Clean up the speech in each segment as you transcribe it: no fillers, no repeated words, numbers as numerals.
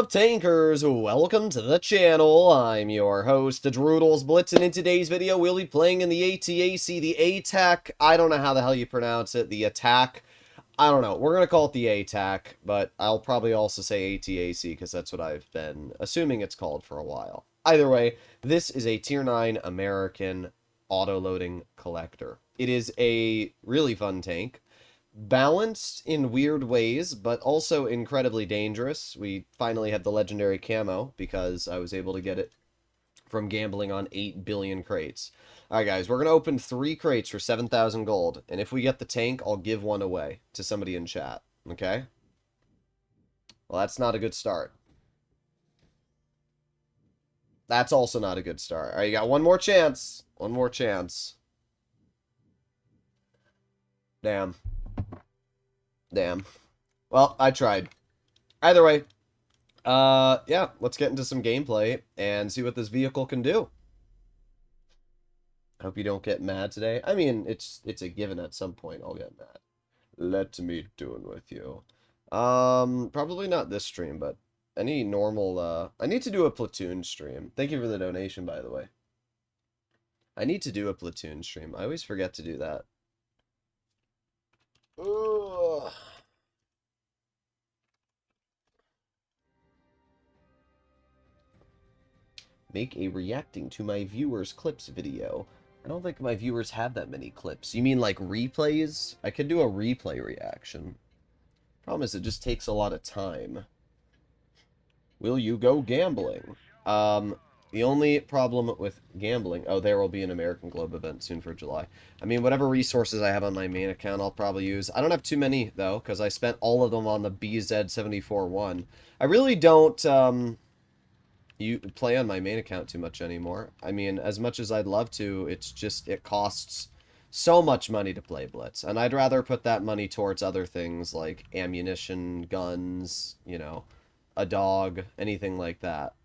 of tankers? Welcome to the channel. I'm your host, Droodles Blitz, and in today's video, we'll be playing in the ATAC, the Atac. I don't know how the hell you pronounce it. The Attack. I don't know. We're going to call it the Atac, but I'll probably also say ATAC because that's what I've been assuming it's called for a while. Either way, this is a Tier 9 American auto-loading collector. It is a really fun tank. Balanced in weird ways, but also incredibly dangerous. We finally have the legendary camo because I was able to get it from gambling on 8 billion crates. Alright guys, we're going to open 3 crates for 7,000 gold, and if we get the tank, I'll give one away to somebody in chat, okay? Well, that's not a good start. That's also not a good start. Alright, you got one more chance. One more chance. Damn. Damn. Well, I tried. Either way, yeah, let's get into some gameplay and see what this vehicle can do. I hope you don't get mad today. I mean, it's a given at some point I'll get mad. Let me do it with you. Probably not this stream, but any normal, I need to do a platoon stream. Thank you for the donation, by the way. I need to do a platoon stream. I always forget to do that. Ugh. Make a reacting to my viewers' clips video. I don't think my viewers have that many clips. You mean like replays? I could do a replay reaction. Problem is it just takes a lot of time. Will you go gambling? The only problem with gambling... Oh, there will be an American Globe event soon for July. I mean, whatever resources I have on my main account, I'll probably use. I don't have too many, though, because I spent all of them on the BZ74-1. I really don't, you play on my main account too much anymore. I mean, as much as I'd love to, it's just, it costs so much money to play Blitz. And I'd rather put that money towards other things like ammunition, guns, you know, a dog, anything like that.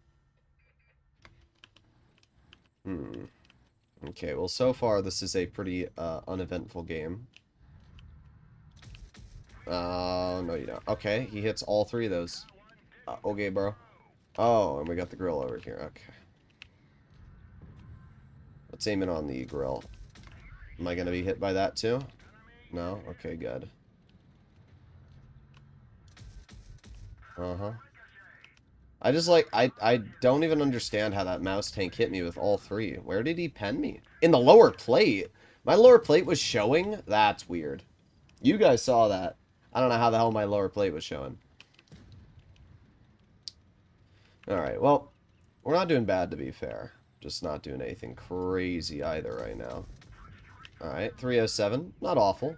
Okay, well, so far, this is a pretty uneventful game. No, you don't. Okay, he hits all 3 of those. Okay, bro. Oh, and we got the grill over here. Okay. Let's aim it on the grill. Am I going to be hit by that, too? No? Okay, good. Uh-huh. I just, like, I don't even understand how that mouse tank hit me with all 3. Where did he pen me? In the lower plate? My lower plate was showing? That's weird. You guys saw that. I don't know how the hell my lower plate was showing. Alright, well, we're not doing bad, to be fair. Just not doing anything crazy either right now. Alright, 307. Not awful.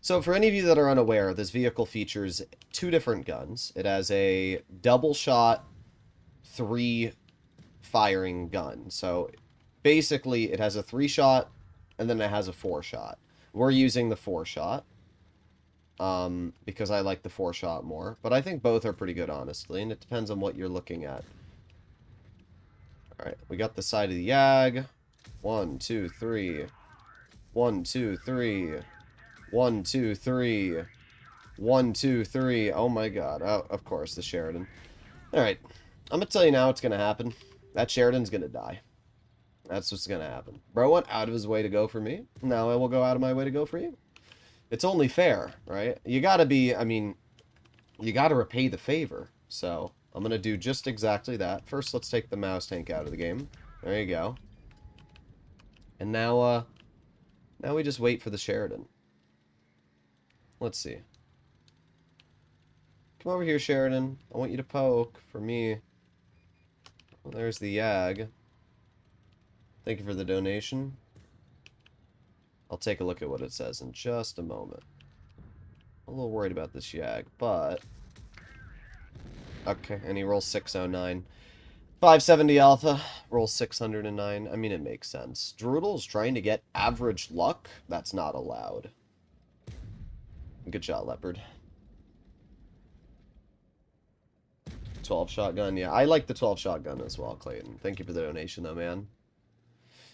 So for any of you that are unaware, this vehicle features 2 different guns. It has a double shot, 3 firing gun. So basically it has a 3 shot and then it has a 4 shot. We're using the 4 shot because I like the 4 shot more. But I think both are pretty good, honestly, and it depends on what you're looking at. Alright, we got the side of the Yag. 1, 2, 3. 1, 2, 3. 1, 2, 3. 1, 2, 3. Oh my god. Oh, of course, the Sheridan. Alright. I'm gonna tell you now what's gonna happen. That Sheridan's gonna die. That's what's gonna happen. Bro went out of his way to go for me. Now I will go out of my way to go for you. It's only fair, right? You gotta be, I mean, you gotta repay the favor. So, I'm gonna do just exactly that. First, let's take the mouse tank out of the game. There you go. And now, now we just wait for the Sheridan. Let's see. Come over here, Sheridan. I want you to poke for me. Well, there's the Yag. Thank you for the donation. I'll take a look at what it says in just a moment. I'm a little worried about this Yag, but... Okay, and he rolls 609. 570 alpha, rolls 609. I mean, it makes sense. Droodles trying to get average luck? That's not allowed. Good shot, Leopard. 12 shotgun. Yeah, I like the 12 shotgun as well, Clayton. Thank you for the donation, though, man.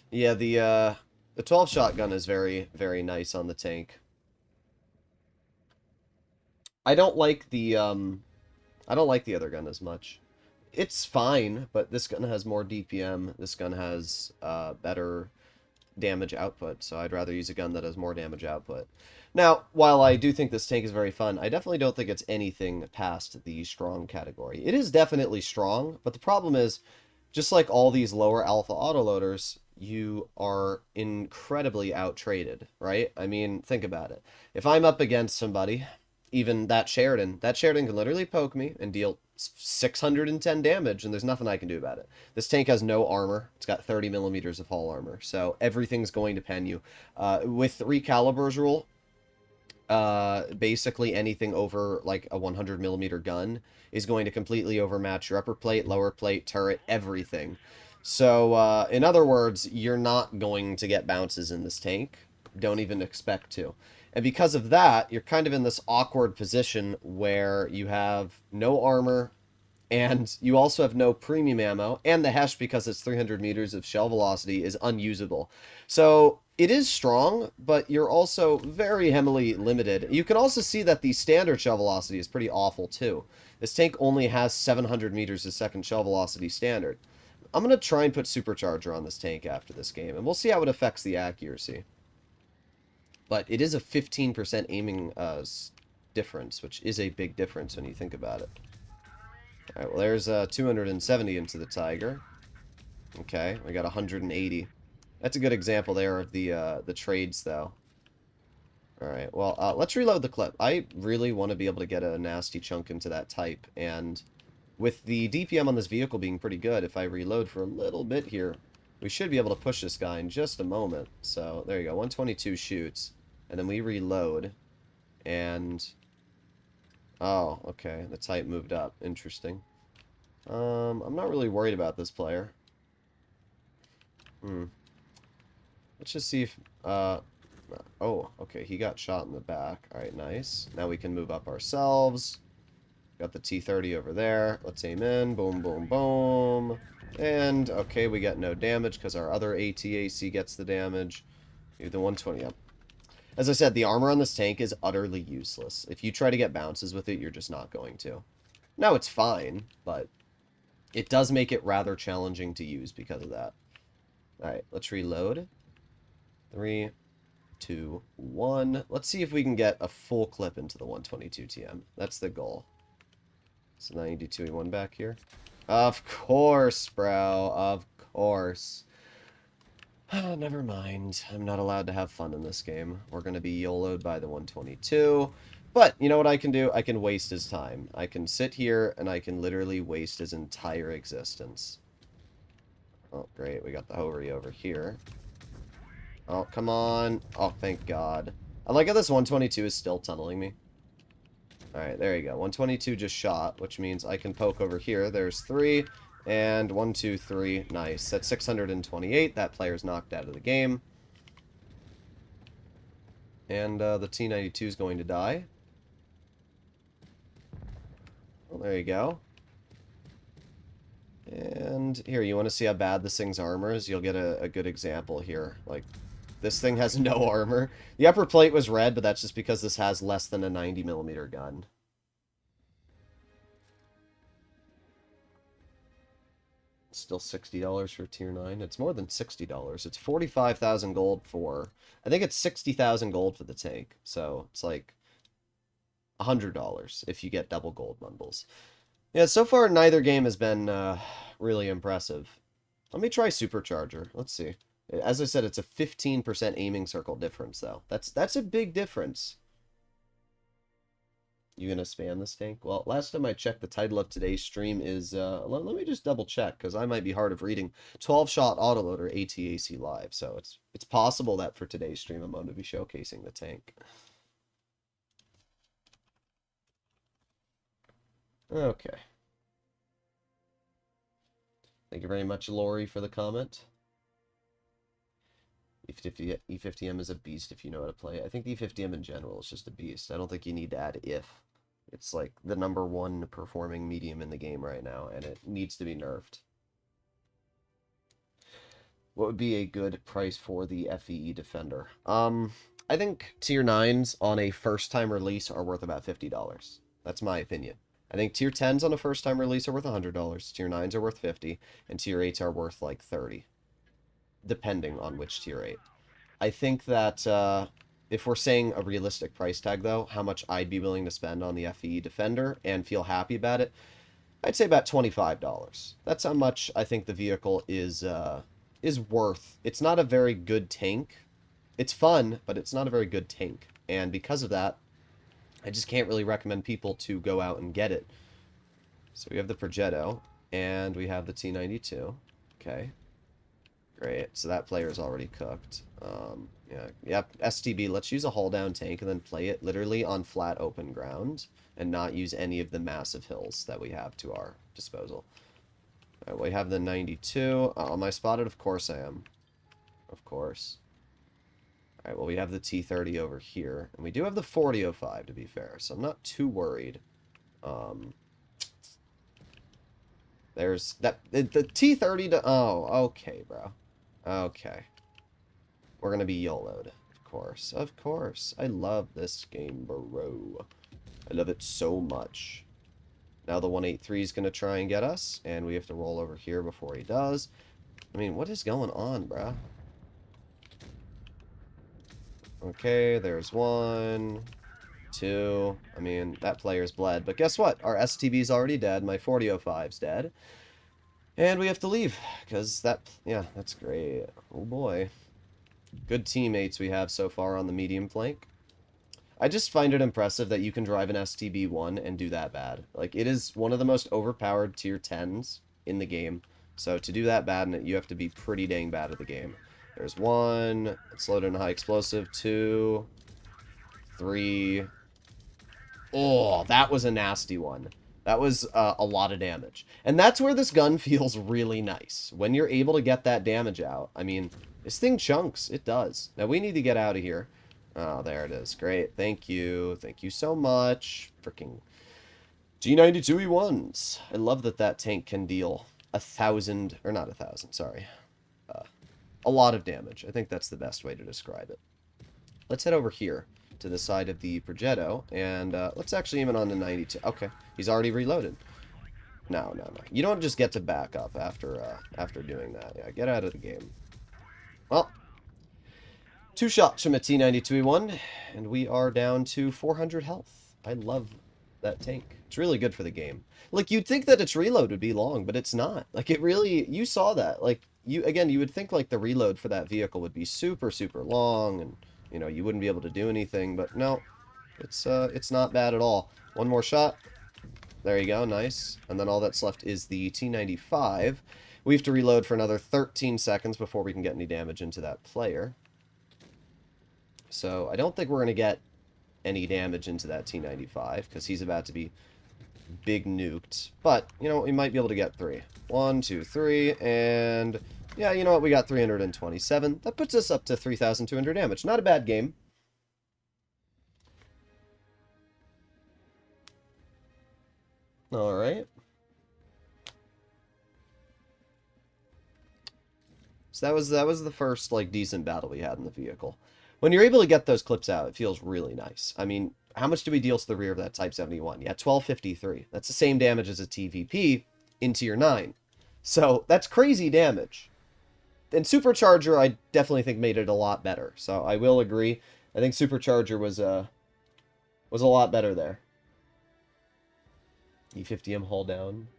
Yeah, the 12 shotgun is very, very nice on the tank. I don't like the I don't like the other gun as much. It's fine, but this gun has more DPM. This gun has better damage output, so I'd rather use a gun that has more damage output. Now, while I do think this tank is very fun, I definitely don't think it's anything past the strong category. It is definitely strong, but the problem is, just like all these lower alpha autoloaders, you are incredibly out-traded, right? I mean, think about it. If I'm up against somebody, even that Sheridan can literally poke me and deal 610 damage, and there's nothing I can do about it. This tank has no armor. It's got 30 millimeters of hull armor, so everything's going to pen you. With 3 calibers rule, basically anything over like a 100 millimeter gun is going to completely overmatch your upper plate, lower plate, turret, everything. So, in other words, you're not going to get bounces in this tank. Don't even expect to. And because of that, you're kind of in this awkward position where you have no armor, and you also have no premium ammo, and the Hesh, because it's 300 meters of shell velocity, is unusable. So it is strong, but you're also very heavily limited. You can also see that the standard shell velocity is pretty awful, too. This tank only has 700 meters a second shell velocity standard. I'm going to try and put Supercharger on this tank after this game, and we'll see how it affects the accuracy. But it is a 15% aiming difference, which is a big difference when you think about it. Alright, well there's 270 into the Tiger. Okay, we got 180. That's a good example there of the trades, though. Alright, well, let's reload the clip. I really want to be able to get a nasty chunk into that type, and with the DPM on this vehicle being pretty good, if I reload for a little bit here, we should be able to push this guy in just a moment. So, there you go, 122 shoots, and then we reload, and... oh, okay, the type moved up. Interesting. I'm not really worried about this player. Let's just see if... oh, okay, he got shot in the back. Alright, nice. Now we can move up ourselves. Got the T-30 over there. Let's aim in. Boom, boom, boom. And, okay, we got no damage because our other ATAC gets the damage. Do the 120 up. As I said, the armor on this tank is utterly useless. If you try to get bounces with it, you're just not going to. Now, it's fine, but it does make it rather challenging to use because of that. Alright, let's reload. 3, 2, 1. Let's see if we can get a full clip into the 122 TM. That's the goal. So 92E1 back here. Of course, bro. Of course. Never mind. I'm not allowed to have fun in this game. We're going to be YOLO'd by the 122. But, you know what I can do? I can waste his time. I can sit here, and I can literally waste his entire existence. Oh, great. We got the Hovery over here. Oh, come on. Oh, thank God. I like how this 122 is still tunneling me. Alright, there you go. 122 just shot, which means I can poke over here. There's 3, and 1, 2, 3. Nice. That's 628. That player's knocked out of the game. And the T-92 is going to die. Well, there you go. And here, you want to see how bad this thing's armor is? You'll get a good example here. Like, this thing has no armor. The upper plate was red, but that's just because this has less than a 90mm gun. Still $60 for Tier 9. It's more than $60. It's 45,000 gold for... I think it's 60,000 gold for the tank. So, it's like $100 if you get double gold bundles. Yeah, so far neither game has been really impressive. Let me try Supercharger. Let's see. As I said, it's a 15% aiming circle difference, though. That's a big difference. You gonna spam this tank? Well, last time I checked, the title of today's stream is... let me just double check, because I might be hard of reading. 12-shot Autoloader ATAC Live. So it's possible that for today's stream I'm going to be showcasing the tank. Okay. Thank you very much, Lori, for the comment. E50M is a beast if you know how to play it. I think the E50M in general is just a beast. I don't think you need to add if. It's like the #1 performing medium in the game right now, and it needs to be nerfed. What would be a good price for the FEE Defender? I think Tier 9s on a first-time release are worth about $50. That's my opinion. I think tier 10s on a first time release are worth $100, tier 9s are worth 50, and tier 8s are worth like 30, depending on which tier 8. I think that if we're saying a realistic price tag, though, how much I'd be willing to spend on the FE Defender and feel happy about it, I'd say about $25. That's how much I think the vehicle is worth. It's not a very good tank. It's fun, but it's not a very good tank. And because of that, I just can't really recommend people to go out and get it. So we have the Progetto, and we have the T92. Okay. Great. So that player is already cooked. Yeah. Yep. STB. Let's use a hull down tank and then play it literally on flat open ground and not use any of the massive hills that we have to our disposal. All right, we have the 92. Am I spotted? Of course I am. Of course. All right. Well, we have the T30 over here, and we do have the 4005 to be fair, so I'm not too worried. There's that the T30 to. Oh, okay, bro. Okay. We're going to be YOLO'd. Of course. Of course. I love this game, bro. I love it so much. Now the 183 is going to try and get us, and we have to roll over here before he does. I mean, what is going on, bro? Okay, there's 1, 2. I mean, that player's bled. But guess what? Our STB's already dead. My 4005's dead. And we have to leave, because that, yeah, that's great. Oh boy. Good teammates we have so far on the medium flank. I just find it impressive that you can drive an STB-1 and do that bad. Like, it is one of the most overpowered tier 10s in the game. So to do that bad in it, you have to be pretty dang bad at the game. There's 1. It's loaded in high explosive. 2. 3. Oh, that was a nasty one. That was a lot of damage. And that's where this gun feels really nice. When you're able to get that damage out. I mean, this thing chunks. It does. Now, we need to get out of here. Oh, there it is. Great. Thank you. Thank you so much. Freaking G92E1s. I love that that tank can deal 1,000, or not 1,000, sorry. A lot of damage. I think that's the best way to describe it. Let's head over here to the side of the Progetto, and let's actually aim it on the 92. Okay, he's already reloaded. No. You don't just get to back up after doing that. Yeah, get out of the game. Well, 2 shots from a T92E1, and we are down to 400 health. I love that tank. It's really good for the game. Like, you'd think that its reload would be long, but it's not. Like, it really, you saw that. Like, you would think, like, the reload for that vehicle would be super, super long, and, you know, you wouldn't be able to do anything, but no, it's not bad at all. One more shot. There you go, nice. And then all that's left is the T95. We have to reload for another 13 seconds before we can get any damage into that player. So, I don't think we're going to get any damage into that T95, because he's about to be big nuked. But, you know, we might be able to get 3. 1, 2, 3, and yeah, you know what? We got 327. That puts us up to 3,200 damage. Not a bad game. Alright. So that was the first, like, decent battle we had in the vehicle. When you're able to get those clips out, it feels really nice. I mean, how much do we deal to the rear of that Type 71? Yeah, 1253. That's the same damage as a TVP in Tier 9. So, that's crazy damage. And Supercharger, I definitely think made it a lot better. So, I will agree. I think Supercharger was a lot better there. E50M hull down.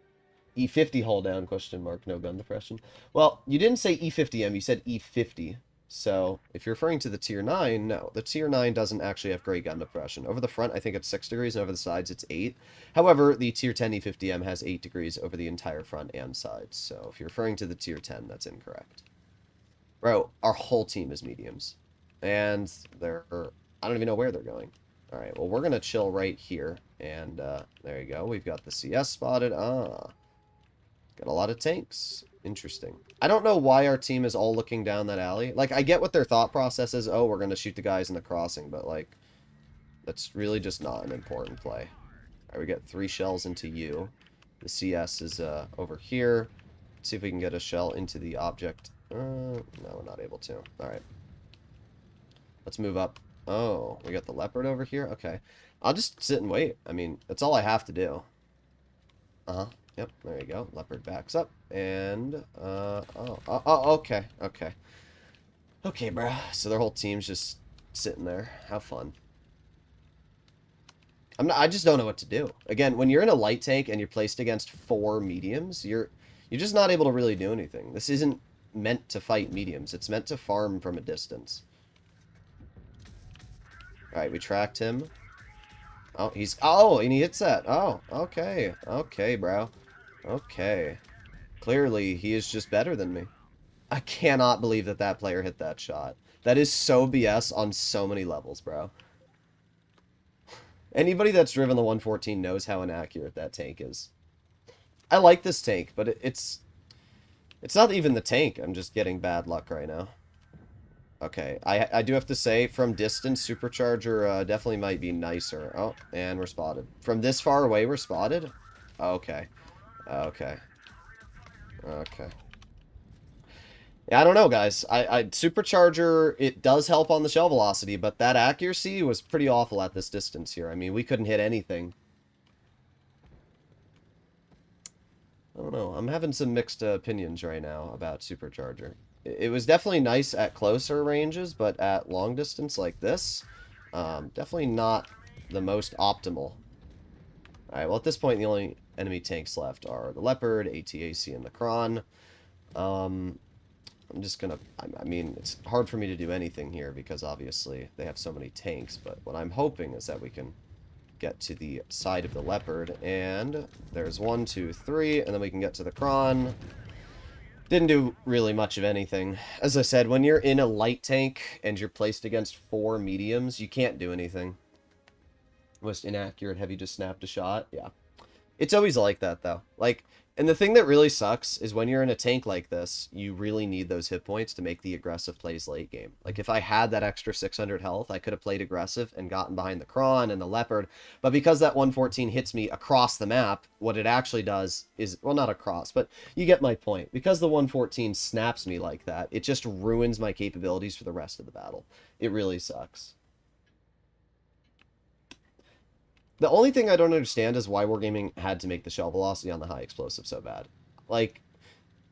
E50 hull down, question mark, no gun depression. Well, you didn't say E50M, you said E50. So, if you're referring to the Tier 9, no. The Tier 9 doesn't actually have great gun depression. Over the front, I think it's 6 degrees, and over the sides, it's 8. However, the Tier 10 E50M has 8 degrees over the entire front and sides. So, if you're referring to the Tier 10, that's incorrect. Bro, our whole team is mediums. And they're... I don't even know where they're going. Alright, well, we're going to chill right here. And, there you go. We've got the CS spotted. Got a lot of tanks. Interesting. I don't know why our team is all looking down that alley. Like, I get what their thought process is. Oh, we're going to shoot the guys in the crossing. But, like, that's really just not an important play. All right, we got 3 shells into you. The CS is over here. Let's see if we can get a shell into the object. No, we're not able to. All right. Let's move up. Oh, we got the leopard over here? Okay. I'll just sit and wait. I mean, that's all I have to do. Uh-huh. Yep, there you go. Leopard backs up. And, okay. Okay. Okay, bro. So their whole team's just sitting there. Have fun. I just don't know what to do. Again, when you're in a light tank and you're placed against 4 mediums, you're just not able to really do anything. This isn't meant to fight mediums. It's meant to farm from a distance. Alright, we tracked him. Oh, and he hits that. Oh, okay. Okay, bro. Okay. Clearly, he is just better than me. I cannot believe that that player hit that shot. That is so BS on so many levels, bro. Anybody that's driven the 114 knows how inaccurate that tank is. I like this tank, but it's not even the tank. I'm just getting bad luck right now. Okay, I do have to say, from distance, Supercharger definitely might be nicer. Oh, and we're spotted. From this far away, we're spotted? Okay. Okay. Okay. Yeah, I don't know, guys. Supercharger, it does help on the shell velocity, but that accuracy was pretty awful at this distance here. I mean, we couldn't hit anything. I don't know. I'm having some mixed opinions right now about Supercharger. It was definitely nice at closer ranges, but at long distance like this, definitely not the most optimal. Alright, well, at this point, the only enemy tanks left are the Leopard, ATAC, and the Kron. I'm just gonna... I mean, it's hard for me to do anything here because, obviously, they have so many tanks, but what I'm hoping is that we can get to the side of the Leopard, and there's 1, 2, 3, and then we can get to the Kron. Didn't do really much of anything. As I said, when you're in a light tank and you're placed against 4 mediums, you can't do anything. Most inaccurate, have you just snapped a shot? Yeah. It's always like that, though. Like, and the thing that really sucks is when you're in a tank like this, you really need those hit points to make the aggressive plays late game. Like, if I had that extra 600 health, I could have played aggressive and gotten behind the Kron and the Leopard. But because that 114 hits me across the map, what it actually does is, well, not across, but you get my point. Because the 114 snaps me like that, it just ruins my capabilities for the rest of the battle. It really sucks. The only thing I don't understand is why Wargaming had to make the shell velocity on the high explosive so bad. Like,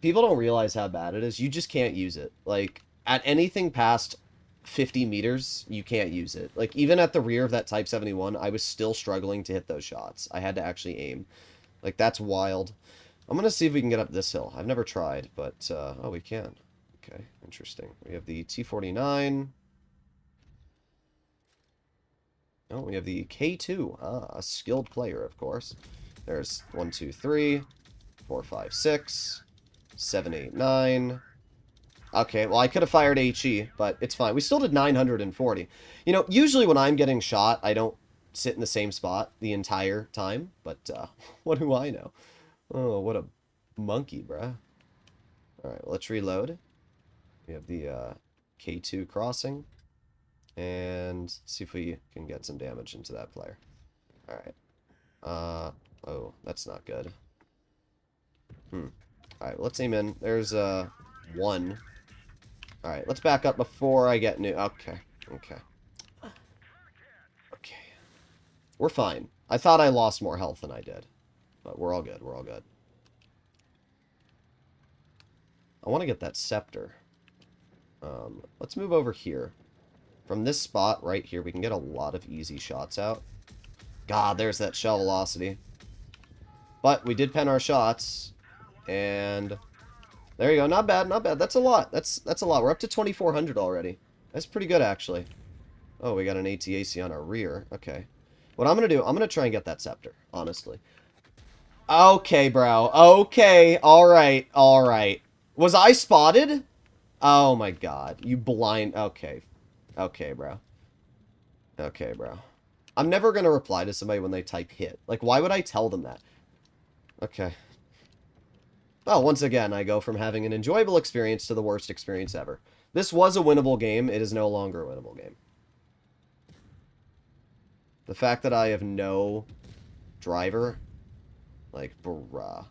people don't realize how bad it is. You just can't use it. Like, at anything past 50 meters, you can't use it. Like, even at the rear of that Type 71, I was still struggling to hit those shots. I had to actually aim. Like, that's wild. I'm going to see if we can get up this hill. I've never tried, but, oh, we can. Okay, interesting. We have the T-49... Oh, we have the K2. Ah, a skilled player, of course. There's 1, 2, 3, 4, 5, 6, 7, 8, 9. Okay, well, I could have fired HE, but it's fine. We still did 940. You know, usually when I'm getting shot, I don't sit in the same spot the entire time, but what do I know? Oh, what a monkey, bruh. Alright, well, let's reload. We have the K2 crossing. And see if we can get some damage into that player. Alright. Oh, that's not good. Alright, let's aim in. There's, 1. Alright, let's back up before I get new... Okay. Okay. Okay. We're fine. I thought I lost more health than I did. But we're all good. We're all good. I want to get that scepter. Let's move over here. From this spot right here, we can get a lot of easy shots out. God, there's that shell velocity. But we did pen our shots. And there you go. Not bad, not bad. That's a lot. That's a lot. We're up to 2,400 already. That's pretty good, actually. Oh, we got an ATAC on our rear. Okay. What I'm going to do, I'm going to try and get that scepter, honestly. Okay, bro. Okay. All right. All right. Was I spotted? Oh, my God. You blind... Okay. Okay, bro. Okay, bro. I'm never going to reply to somebody when they type hit. Like, why would I tell them that? Okay. Oh, once again, I go from having an enjoyable experience to the worst experience ever. This was a winnable game. It is no longer a winnable game. The fact that I have no driver, like, bruh.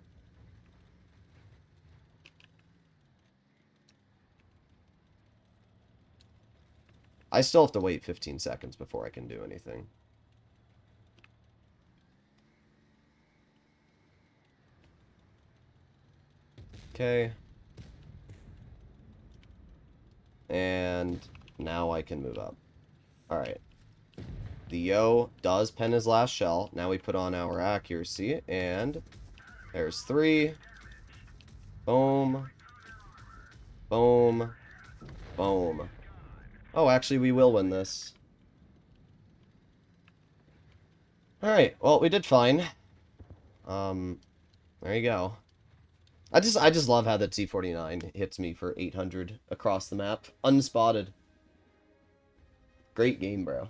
I still have to wait 15 seconds before I can do anything. Okay. And now I can move up. Alright. The Yo does pen his last shell. Now we put on our accuracy, and there's 3. Boom. Boom. Boom. Oh, actually, we will win this. Alright, well, we did fine. There you go. I just love how the T-49 hits me for 800 across the map. Unspotted. Great game, bro.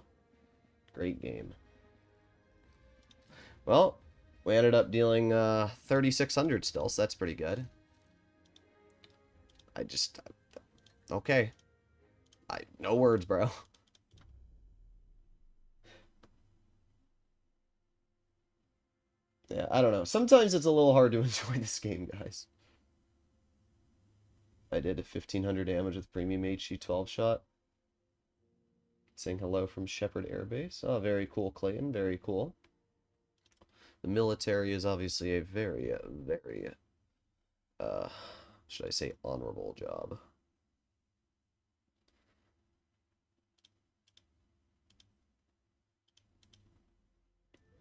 Great game. Well, we ended up dealing 3,600 still, so that's pretty good. Okay. No words, bro. Yeah, I don't know. Sometimes it's a little hard to enjoy this game, guys. I did a 1,500 damage with premium HG 12 shot. Saying hello from Shepherd Air Base. Oh, very cool, Clayton. Very cool. The military is obviously a very, very, should I say, honorable job.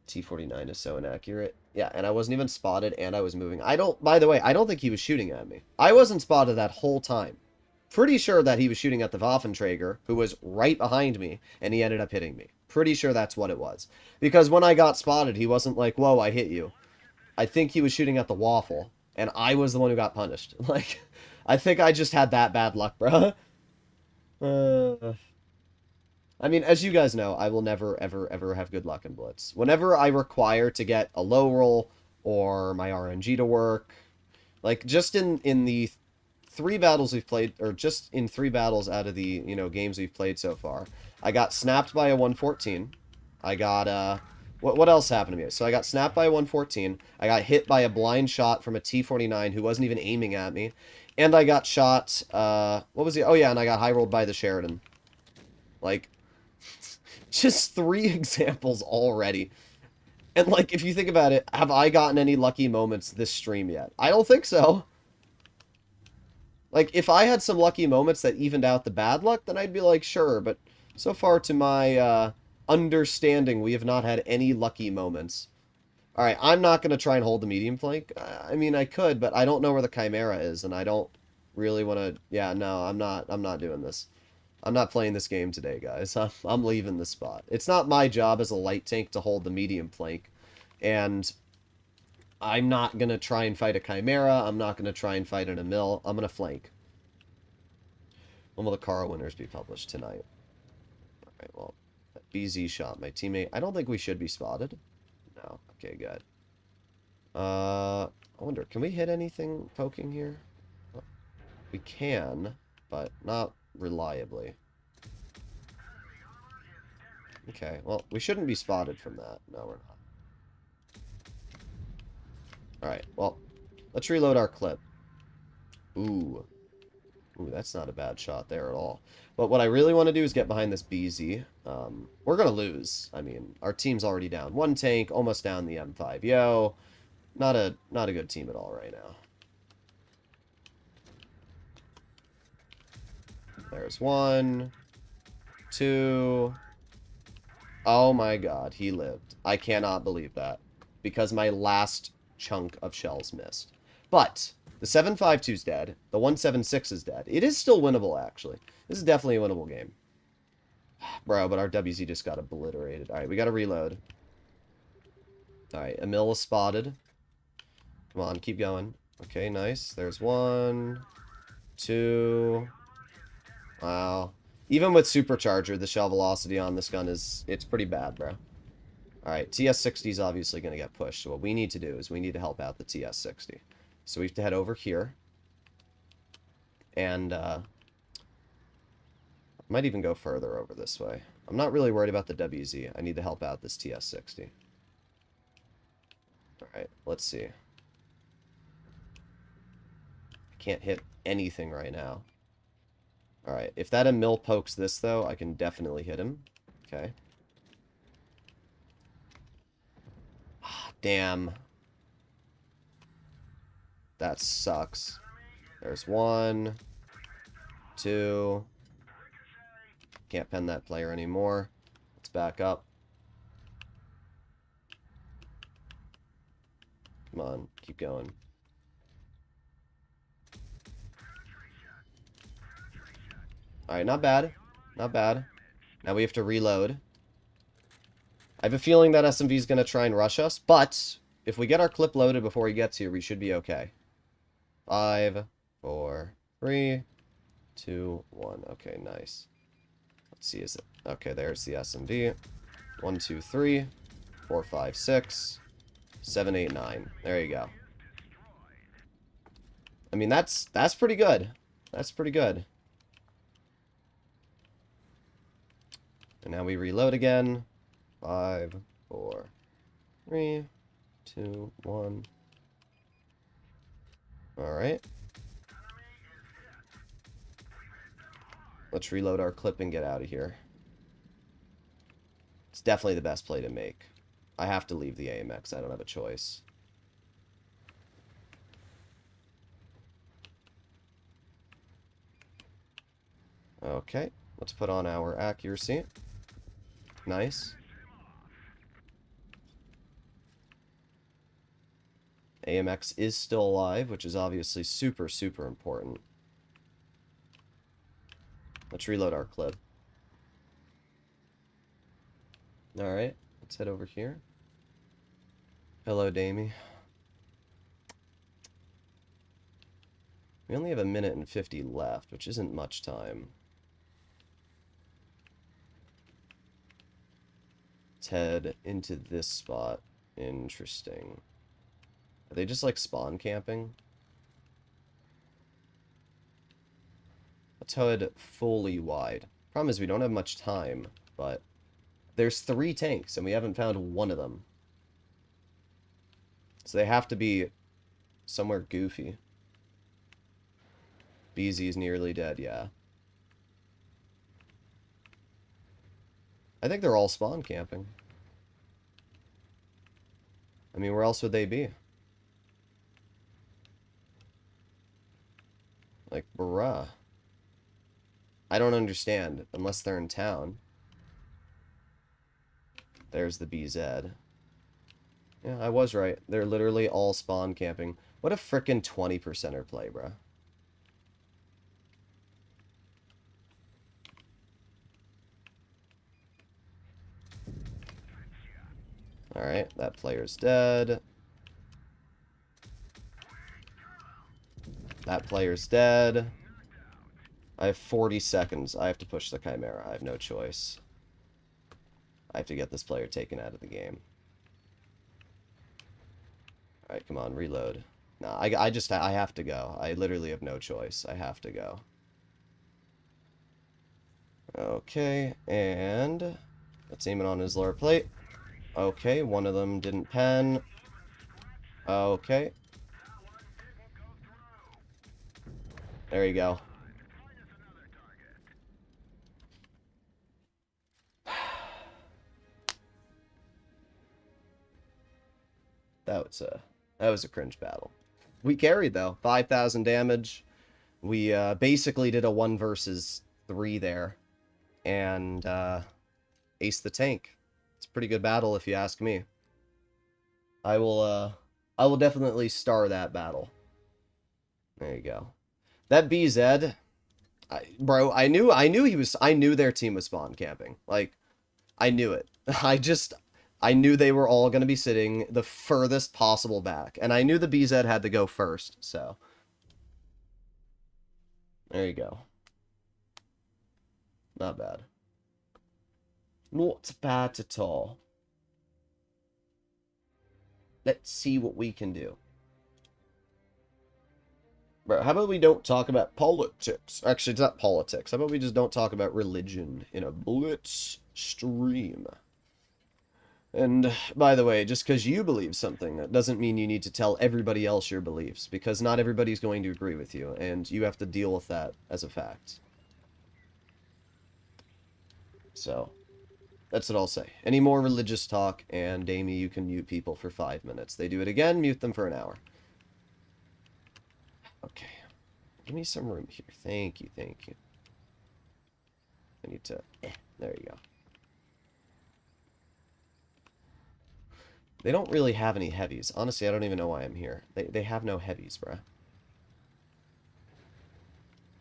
T-49 is so inaccurate. Yeah, and I wasn't even spotted, and I was moving. By the way, I don't think he was shooting at me. I wasn't spotted that whole time. Pretty sure that he was shooting at the Waffenträger, who was right behind me, and he ended up hitting me. Pretty sure that's what it was. Because when I got spotted, he wasn't like, whoa, I hit you. I think he was shooting at the Waffle, and I was the one who got punished. Like, I think I just had that bad luck, bro. I mean, as you guys know, I will never, ever, ever have good luck in Blitz. Whenever I require to get a low roll or my RNG to work, like, just in the 3 battles we've played, or just in 3 battles out of the, games we've played so far, I got snapped by a 114. I got, what else happened to me? So I got snapped by a 114. I got hit by a blind shot from a T-49 who wasn't even aiming at me. And I got shot, what was it? Oh yeah, and I got high rolled by the Sheridan. Like, just 3 examples already. And, like, if you think about it, have I gotten any lucky moments this stream yet? I don't think so. Like, if I had some lucky moments that evened out the bad luck, then I'd be like, sure. But so far, to my understanding, we have not had any lucky moments. Alright, I'm not going to try and hold the medium flank. I mean, I could, but I don't know where the Chimera is, and I don't really want to... Yeah, no, I'm not doing this. I'm not playing this game today, guys. I'm leaving the spot. It's not my job as a light tank to hold the medium flank. And I'm not going to try and fight a Chimera. I'm not going to try and fight an Emil. I'm going to flank. When will the Kara winners be published? Tonight. Alright, well, that BZ shot my teammate. I don't think we should be spotted. No. Okay, good. I wonder, can we hit anything poking here? We can, but not reliably. Okay, well, we shouldn't be spotted from that. No, we're not. Alright, well, let's reload our clip. Ooh. Ooh, that's not a bad shot there at all. But what I really want to do is get behind this BZ. We're going to lose. I mean, our team's already down 1 tank, almost down the M5. Yo, not a good team at all right now. There's 1, 2. Oh my god, he lived. I cannot believe that. Because my last chunk of shells missed. But the 7.52 is dead. The 1.76 is dead. It is still winnable, actually. This is definitely a winnable game. Bro, but our WZ just got obliterated. Alright, we gotta reload. Alright, Emil is spotted. Come on, keep going. Okay, nice. There's 1, 2... Wow. Even with Supercharger, the shell velocity on this gun it's pretty bad, bro. Alright, TS-60 is obviously going to get pushed. So what we need to do is we need to help out the TS-60. So we have to head over here. And, might even go further over this way. I'm not really worried about the WZ. I need to help out this TS-60. Alright, let's see. I can't hit anything right now. Alright, if that Emil pokes this, though, I can definitely hit him. Okay. Ah, damn. That sucks. There's 1, 2. Can't pen that player anymore. Let's back up. Come on, keep going. Alright, not bad. Not bad. Now we have to reload. I have a feeling that SMV is going to try and rush us, but if we get our clip loaded before he gets here, we should be okay. 5, 4, 3, 2, 1. Okay, nice. Let's see, is it... Okay, there's the SMV. 1, 2, 3, 4, 5, 6, 7, 8, 9. There you go. I mean, that's pretty good. That's pretty good. And now we reload again. 5, 4, 3, 2, 1. Alright. Let's reload our clip and get out of here. It's definitely the best play to make. I have to leave the AMX. I don't have a choice. Okay. Let's put on our accuracy. Nice. AMX is still alive, which is obviously super, super important. Let's reload our clip. Alright, let's head over here. Hello, Damie. We only have 1 minute and 50 left, which isn't much time. Let's head into this spot. Interesting. Are they just like spawn camping? Let's head fully wide. Problem is we don't have much time, but there's 3 tanks and we haven't found one of them. So they have to be somewhere goofy. BZ's nearly dead, yeah. I think they're all spawn camping. I mean, where else would they be? Like, bruh. I don't understand, unless they're in town. There's the BZ. Yeah, I was right. They're literally all spawn camping. What a frickin' 20%er play, bruh. Alright, that player's dead. That player's dead. I have 40 seconds. I have to push the Chimera. I have no choice. I have to get this player taken out of the game. Alright, come on, reload. No, I have to go. I literally have no choice. I have to go. Okay, and let's aim it on his lower plate. Okay, one of them didn't pen. Okay. There you go. That was a cringe battle. We carried though, 5,000 damage. We basically did a 1 versus 3 there, and aced the tank. It's a pretty good battle if you ask me. I will definitely star that battle. There you go. That BZ, bro, I knew their team was spawn camping. Like, I knew it. I knew they were all going to be sitting the furthest possible back. And I knew the BZ had to go first, so. There you go. Not bad. Not bad at all. Let's see what we can do. Bro, how about we don't talk about politics? Actually, it's not politics. How about we just don't talk about religion in a Blitz stream? And, by the way, just because you believe something, that doesn't mean you need to tell everybody else your beliefs, because not everybody's going to agree with you, and you have to deal with that as a fact. So, that's what I'll say. Any more religious talk, and Damie, you can mute people for 5 minutes. They do it again, mute them for an hour. Okay. Give me some room here. Thank you, thank you. I need to... there you go. They don't really have any heavies. Honestly, I don't even know why I'm here. They have no heavies, bruh.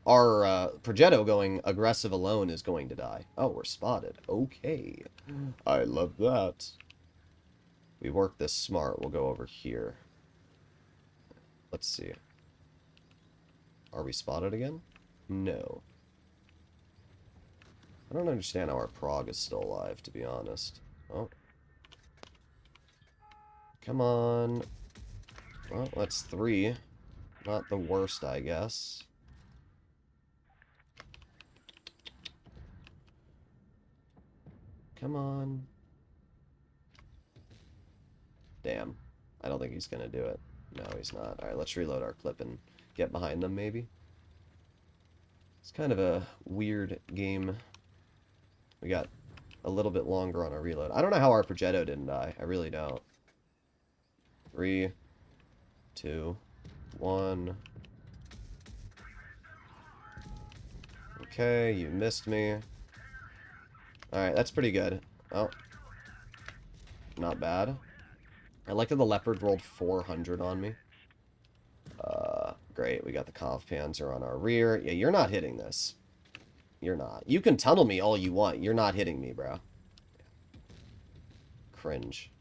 Our Progetto going aggressive alone is going to die. Oh, we're spotted. Okay. I love that. We work this smart. We'll go over here. Let's see. Are we spotted again? No. I don't understand how our prog is still alive, to be honest. Oh. Come on. Well, that's 3. Not the worst, I guess. Come on. Damn. I don't think he's gonna do it. No, he's not. Alright, let's reload our clip and get behind them, maybe. It's kind of a weird game. We got a little bit longer on our reload. I don't know how our Progetto didn't die. I really don't. 3, 2, 1. Okay, you missed me. Alright, that's pretty good. Oh. Not bad. I like that the Leopard rolled 400 on me. Great, we got the Kampfpanzer on our rear. Yeah, you're not hitting this. You're not. You can tunnel me all you want. You're not hitting me, bro. Cringe.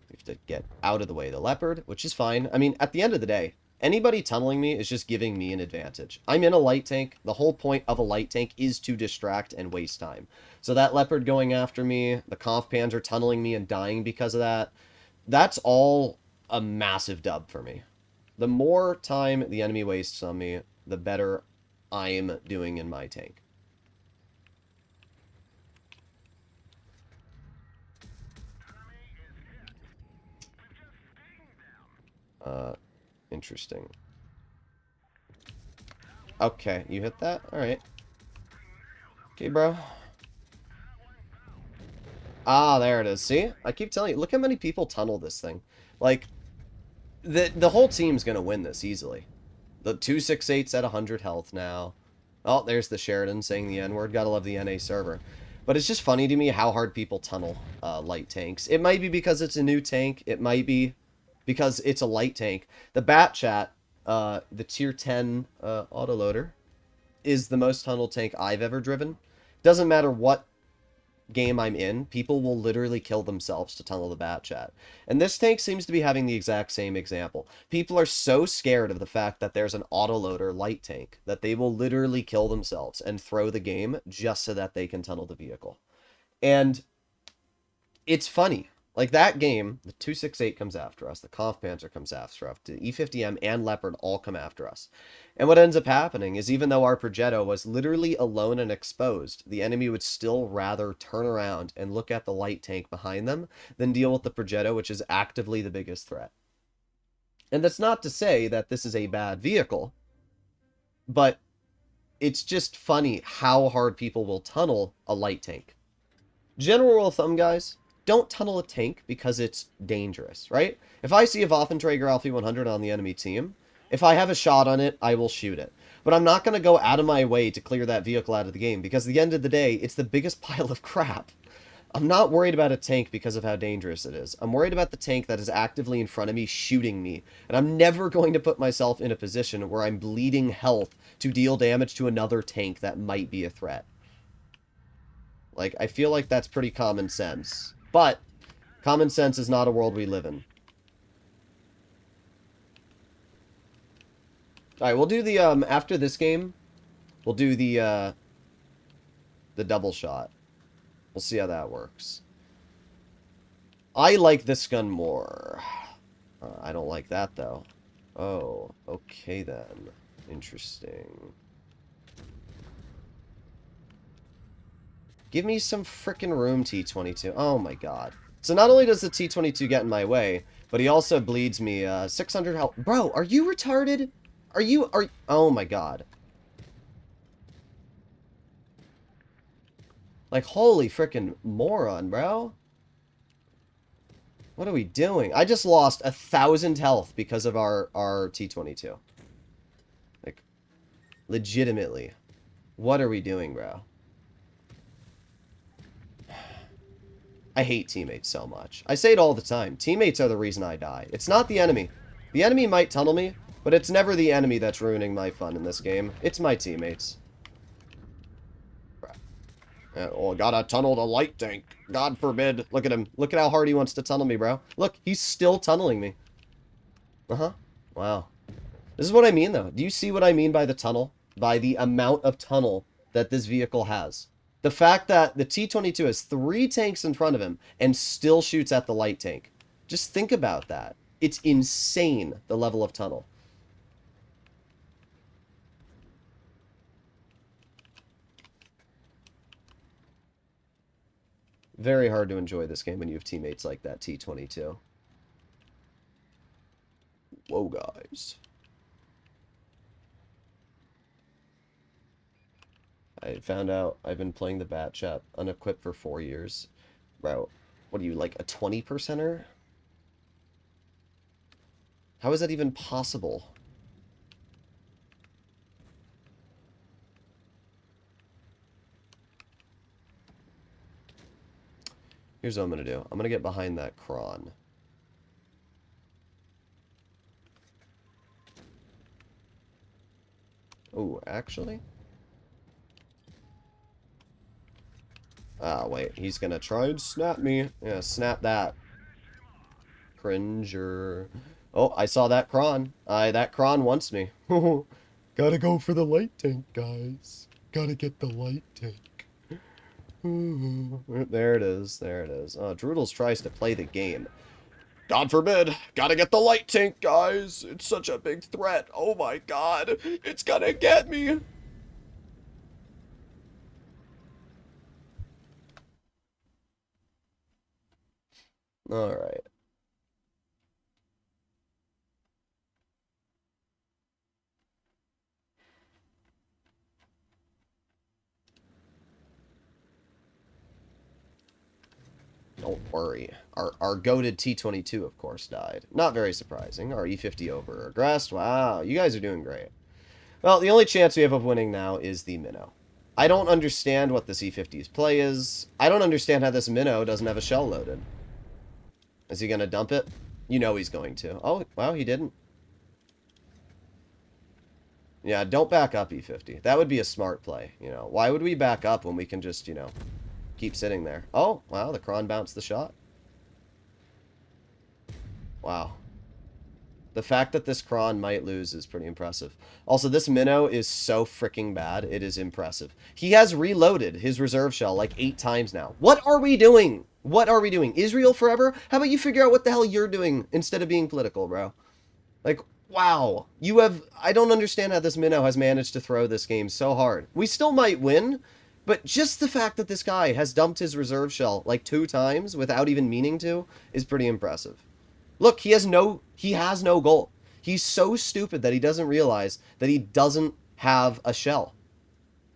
We have to get out of the way of the Leopard, which is fine. I mean, at the end of the day, anybody tunneling me is just giving me an advantage. I'm in a light tank. The whole point of a light tank is to distract and waste time. So that Leopard going after me, the Kampfpanzer tunneling me and dying because of that, that's all a massive dub for me. The more time the enemy wastes on me, the better I'm doing in my tank. Interesting. Okay, you hit that? Alright. Okay, bro. Ah, there it is. See? I keep telling you, look how many people tunnel this thing. Like, the whole team's gonna win this easily. The 268's at 100 health now. Oh, there's the Sheridan saying the N-word. Gotta love the NA server. But it's just funny to me how hard people tunnel light tanks. It might be because it's a new tank. It might be because it's a light tank. The Bat Chat, the tier 10 autoloader, is the most tunnel tank I've ever driven. Doesn't matter what game I'm in, people will literally kill themselves to tunnel the Bat Chat. And this tank seems to be having the exact same example. People are so scared of the fact that there's an autoloader light tank that they will literally kill themselves and throw the game just so that they can tunnel the vehicle. And it's funny. Like, that game, the 268 comes after us, the Kampfpanzer comes after us, the E50M and Leopard all come after us. And what ends up happening is, even though our Progetto was literally alone and exposed, the enemy would still rather turn around and look at the light tank behind them than deal with the Progetto, which is actively the biggest threat. And that's not to say that this is a bad vehicle, but it's just funny how hard people will tunnel a light tank. General rule of thumb, guys, don't tunnel a tank because it's dangerous, right? If I see a Waffenträger Alpha 100 on the enemy team, if I have a shot on it, I will shoot it. But I'm not going to go out of my way to clear that vehicle out of the game, because at the end of the day, it's the biggest pile of crap. I'm not worried about a tank because of how dangerous it is. I'm worried about the tank that is actively in front of me shooting me. And I'm never going to put myself in a position where I'm bleeding health to deal damage to another tank that might be a threat. Like, I feel like that's pretty common sense. But common sense is not a world we live in. Alright, we'll do the, after this game, we'll do the double shot. We'll see how that works. I like this gun more. I don't like that, though. Oh, okay then. Interesting. Give me some frickin' room, T22. Oh my god. So not only does the T22 get in my way, but he also bleeds me 600 health. Bro, are you retarded? Oh my god. Like, holy frickin' moron, bro. What are we doing? I just lost 1,000 health because of our T22. Like, Legitimately. What are we doing, bro? I hate teammates so much. I say it all the time. Teammates are the reason I die. It's not the enemy. The enemy might tunnel me, but it's never the enemy that's ruining my fun in this game. It's my teammates. Oh, gotta tunnel the light tank. God forbid. Look at him. Look at how hard he wants to tunnel me, bro. Look, he's still tunneling me. Uh-huh. Wow. This is what I mean, though. Do you see what I mean by the tunnel? By the amount of tunnel that this vehicle has. The fact that the T-22 has 3 tanks in front of him and still shoots at the light tank. Just think about that. It's insane, the level of tunnel. Very hard to enjoy this game when you have teammates like that T-22. Whoa, guys. I found out I've been playing the Bat Chat unequipped for 4 years. Bro, what are you, like a 20%er? How is that even possible? Here's what I'm going to do. I'm going to get behind that cron. Oh, actually? Ah, wait. He's going to try and snap me. Yeah, snap that. Cringer. Oh, I saw that cron. That cron wants me. Gotta go for the light tank, guys. Gotta get the light tank. There it is. There it is. Droodles tries to play the game. God forbid. Gotta get the light tank, guys. It's such a big threat. Oh my god. It's gonna get me. Alright. Don't worry. Our goated T-22, of course, died. Not very surprising. Our E-50 over-aggressed. Wow, you guys are doing great. Well, the only chance we have of winning now is the minnow. I don't understand what this E-50's play is. I don't understand how this minnow doesn't have a shell loaded. Is he going to dump it? You know he's going to. Oh, wow, he didn't. Yeah, don't back up, E-50. That would be a smart play, you know. Why would we back up when we can just, you know, keep sitting there? Oh, wow, the cron bounced the shot. Wow. The fact that this cron might lose is pretty impressive. Also, this minnow is so freaking bad. It is impressive. He has reloaded his reserve shell like 8 times now. What are we doing? What are we doing? Israel forever? How about you figure out what the hell you're doing instead of being political, bro? Like, wow. You have... I don't understand how this minnow has managed to throw this game so hard. We still might win, but just the fact that this guy has dumped his reserve shell like 2 times without even meaning to is pretty impressive. Look, he has no goal. He's so stupid that he doesn't realize that he doesn't have a shell.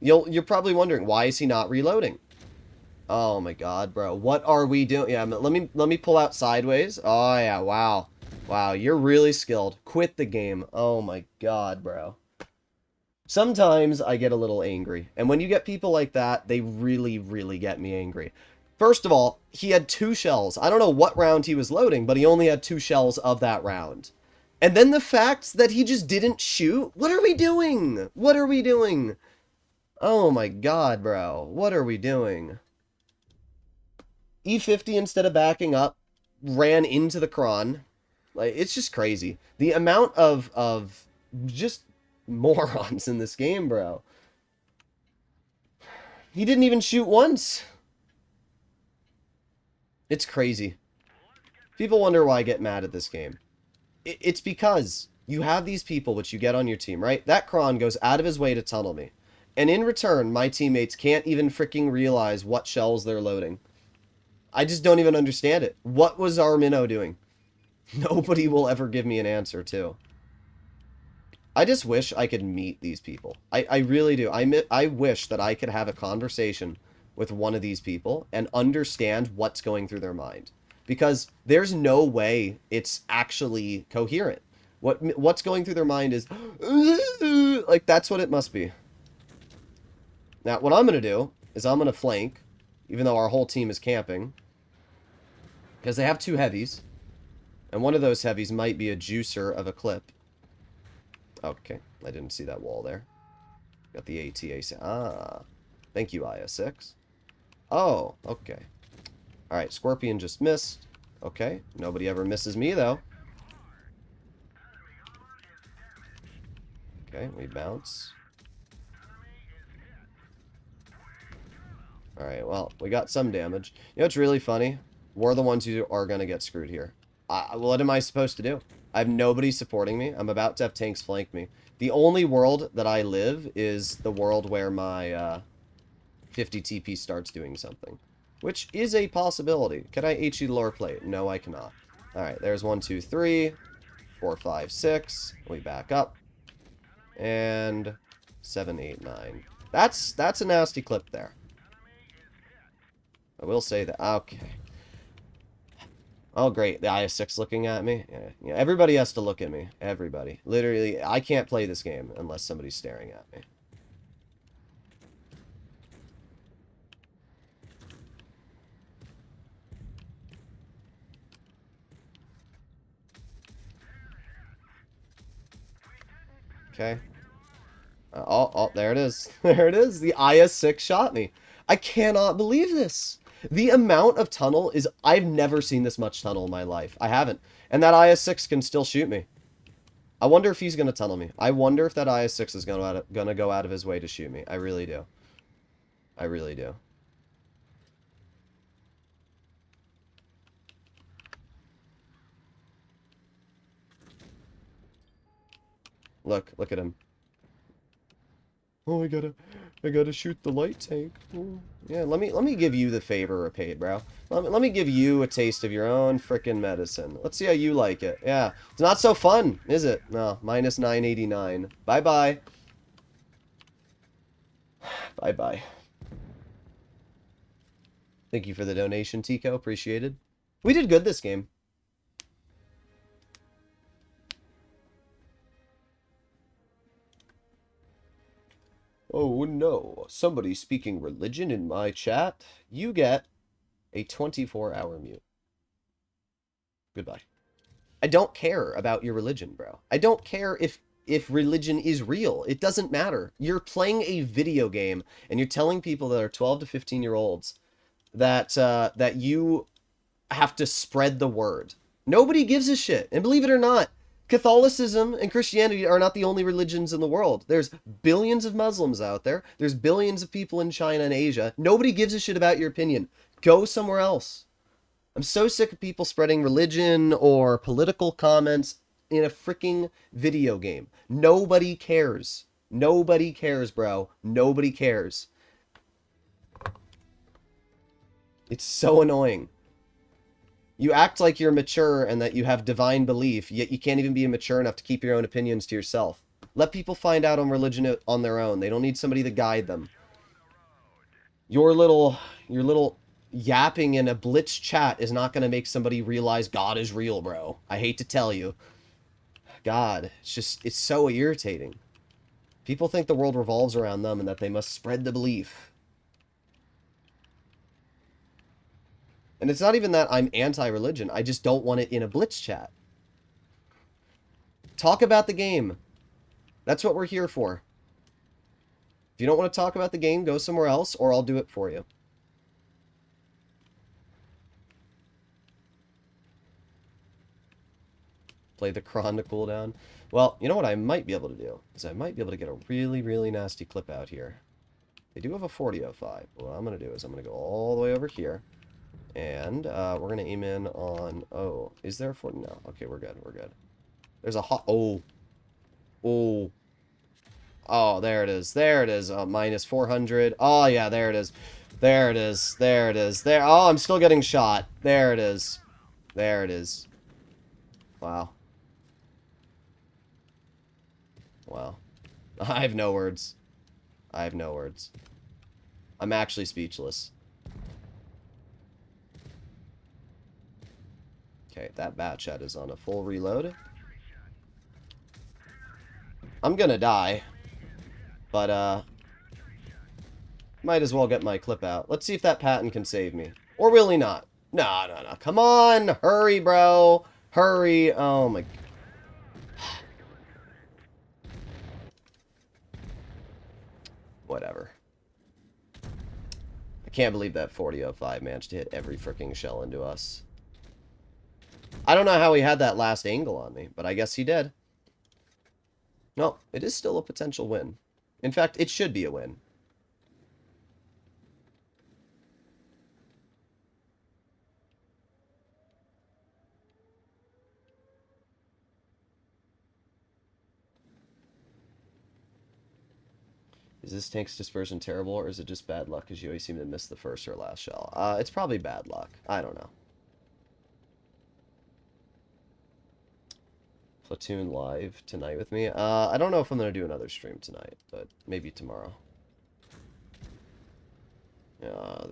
You're probably wondering, why is he not reloading? Oh my god, bro. What are we doing? Yeah, let me pull out sideways. Oh yeah, wow. Wow, you're really skilled. Quit the game. Oh my god, bro. Sometimes I get a little angry. And when you get people like that, they really, really get me angry. First of all, he had 2 shells. I don't know what round he was loading, but he only had 2 shells of that round. And then the fact that he just didn't shoot? What are we doing? What are we doing? Oh my god, bro. What are we doing? E50, instead of backing up, ran into the cron. Like, it's just crazy. The amount of just morons in this game, bro. He didn't even shoot once. It's crazy. People wonder why I get mad at this game. It's because you have these people which you get on your team, right? That cron goes out of his way to tunnel me. And in return, my teammates can't even freaking realize what shells they're loading. I just don't even understand it. What was our minnow doing? Nobody will ever give me an answer, too. I just wish I could meet these people. I really do. I wish that I could have a conversation with one of these people and understand what's going through their mind. Because there's no way it's actually coherent. What's going through their mind is, Like, that's what it must be. Now, what I'm going to do is I'm going to flank, even though our whole team is camping. Because they have 2 heavies. And one of those heavies might be a juicer of a clip. Okay, I didn't see that wall there. Got the ATAC. Ah, thank you, IS6. Oh, okay. Alright, Scorpion just missed. Okay, nobody ever misses me, though. Okay, we bounce. Alright, well, we got some damage. You know what's really funny? We're the ones who are going to get screwed here. What am I supposed to do? I have nobody supporting me. I'm about to have tanks flank me. The only world that I live is the world where my 50 TP starts doing something. Which is a possibility. Can I HE lower plate? No, I cannot. Alright, there's 1, 2, 3, 4, 5, 6. We back up. And 7, 8, 9. That's a nasty clip there. I will say that. Okay. Oh, great. The IS6 looking at me. Yeah, everybody has to look at me. Everybody. Literally, I can't play this game unless somebody's staring at me. Okay. Oh, there it is. There it is. The IS6 shot me. I cannot believe this. The amount of tunnel is... I've never seen this much tunnel in my life. I haven't. And that IS6 can still shoot me. I wonder if he's going to tunnel me. I wonder if that IS6 is going to go out of his way to shoot me. I really do. I really do. Look at him. Oh, I gotta shoot the light tank. Oh. Yeah, let me give you the favor repaid, bro. Let me give you a taste of your own frickin' medicine. Let's see how you like it. Yeah, it's not so fun, is it? No, minus 989. Bye-bye. Bye-bye. Thank you for the donation, Tico. Appreciated. We did good this game. Oh no, somebody speaking religion in my chat. You get a 24-hour mute. Goodbye. I don't care about your religion, bro. I don't care if religion is real. It doesn't matter. You're playing a video game and you're telling people that are 12 to 15-year-olds that that you have to spread the word. Nobody gives a shit. And believe it or not, Catholicism and Christianity are not the only religions in the world. There's billions of Muslims out there. There's billions of people in China and Asia. Nobody gives a shit about your opinion. Go somewhere else. I'm so sick of people spreading religion or political comments in a freaking video game. Nobody cares. Nobody cares, bro. Nobody cares. It's so annoying. You act like you're mature and that you have divine belief, yet you can't even be mature enough to keep your own opinions to yourself. Let people find out on religion on their own. They don't need somebody to guide them. Your little yapping in a blitz chat is not going to make somebody realize God is real, bro. I hate to tell you. God, it's so irritating. People think the world revolves around them and that they must spread the belief. And it's not even that I'm anti-religion. I just don't want it in a blitz chat. Talk about the game. That's what we're here for. If you don't want to talk about the game, go somewhere else, or I'll do it for you. Play the Cron to cool down. Well, you know what I might be able to do? Is I might be able to get a really, really nasty clip out here. They do have a 4005. What I'm going to do is I'm going to go all the way over here. And we're going to aim in on... Oh, is there a 40? No. Okay, we're good. We're good. There's a hot... Oh. Oh. Oh, there it is. There it is. Minus 400. Oh, yeah, there it is. There it is. There it is. There. Oh, I'm still getting shot. There it is. There it is. Wow. Wow. I have no words. I have no words. I'm actually speechless. Okay, that batch head is on a full reload. I'm gonna die. But, might as well get my clip out. Let's see if that Patton can save me. Or will he not? No, no, no. Come on! Hurry, bro! Hurry! Oh, my... Whatever. I can't believe that 4005 managed to hit every freaking shell into us. I don't know how he had that last angle on me, but I guess he did. No, it is still a potential win. In fact, it should be a win. Is this tank's dispersion terrible, or is it just bad luck because you always seem to miss the first or last shell? It's probably bad luck. I don't know. Platoon live tonight with me? I don't know if I'm going to do another stream tonight, but maybe tomorrow.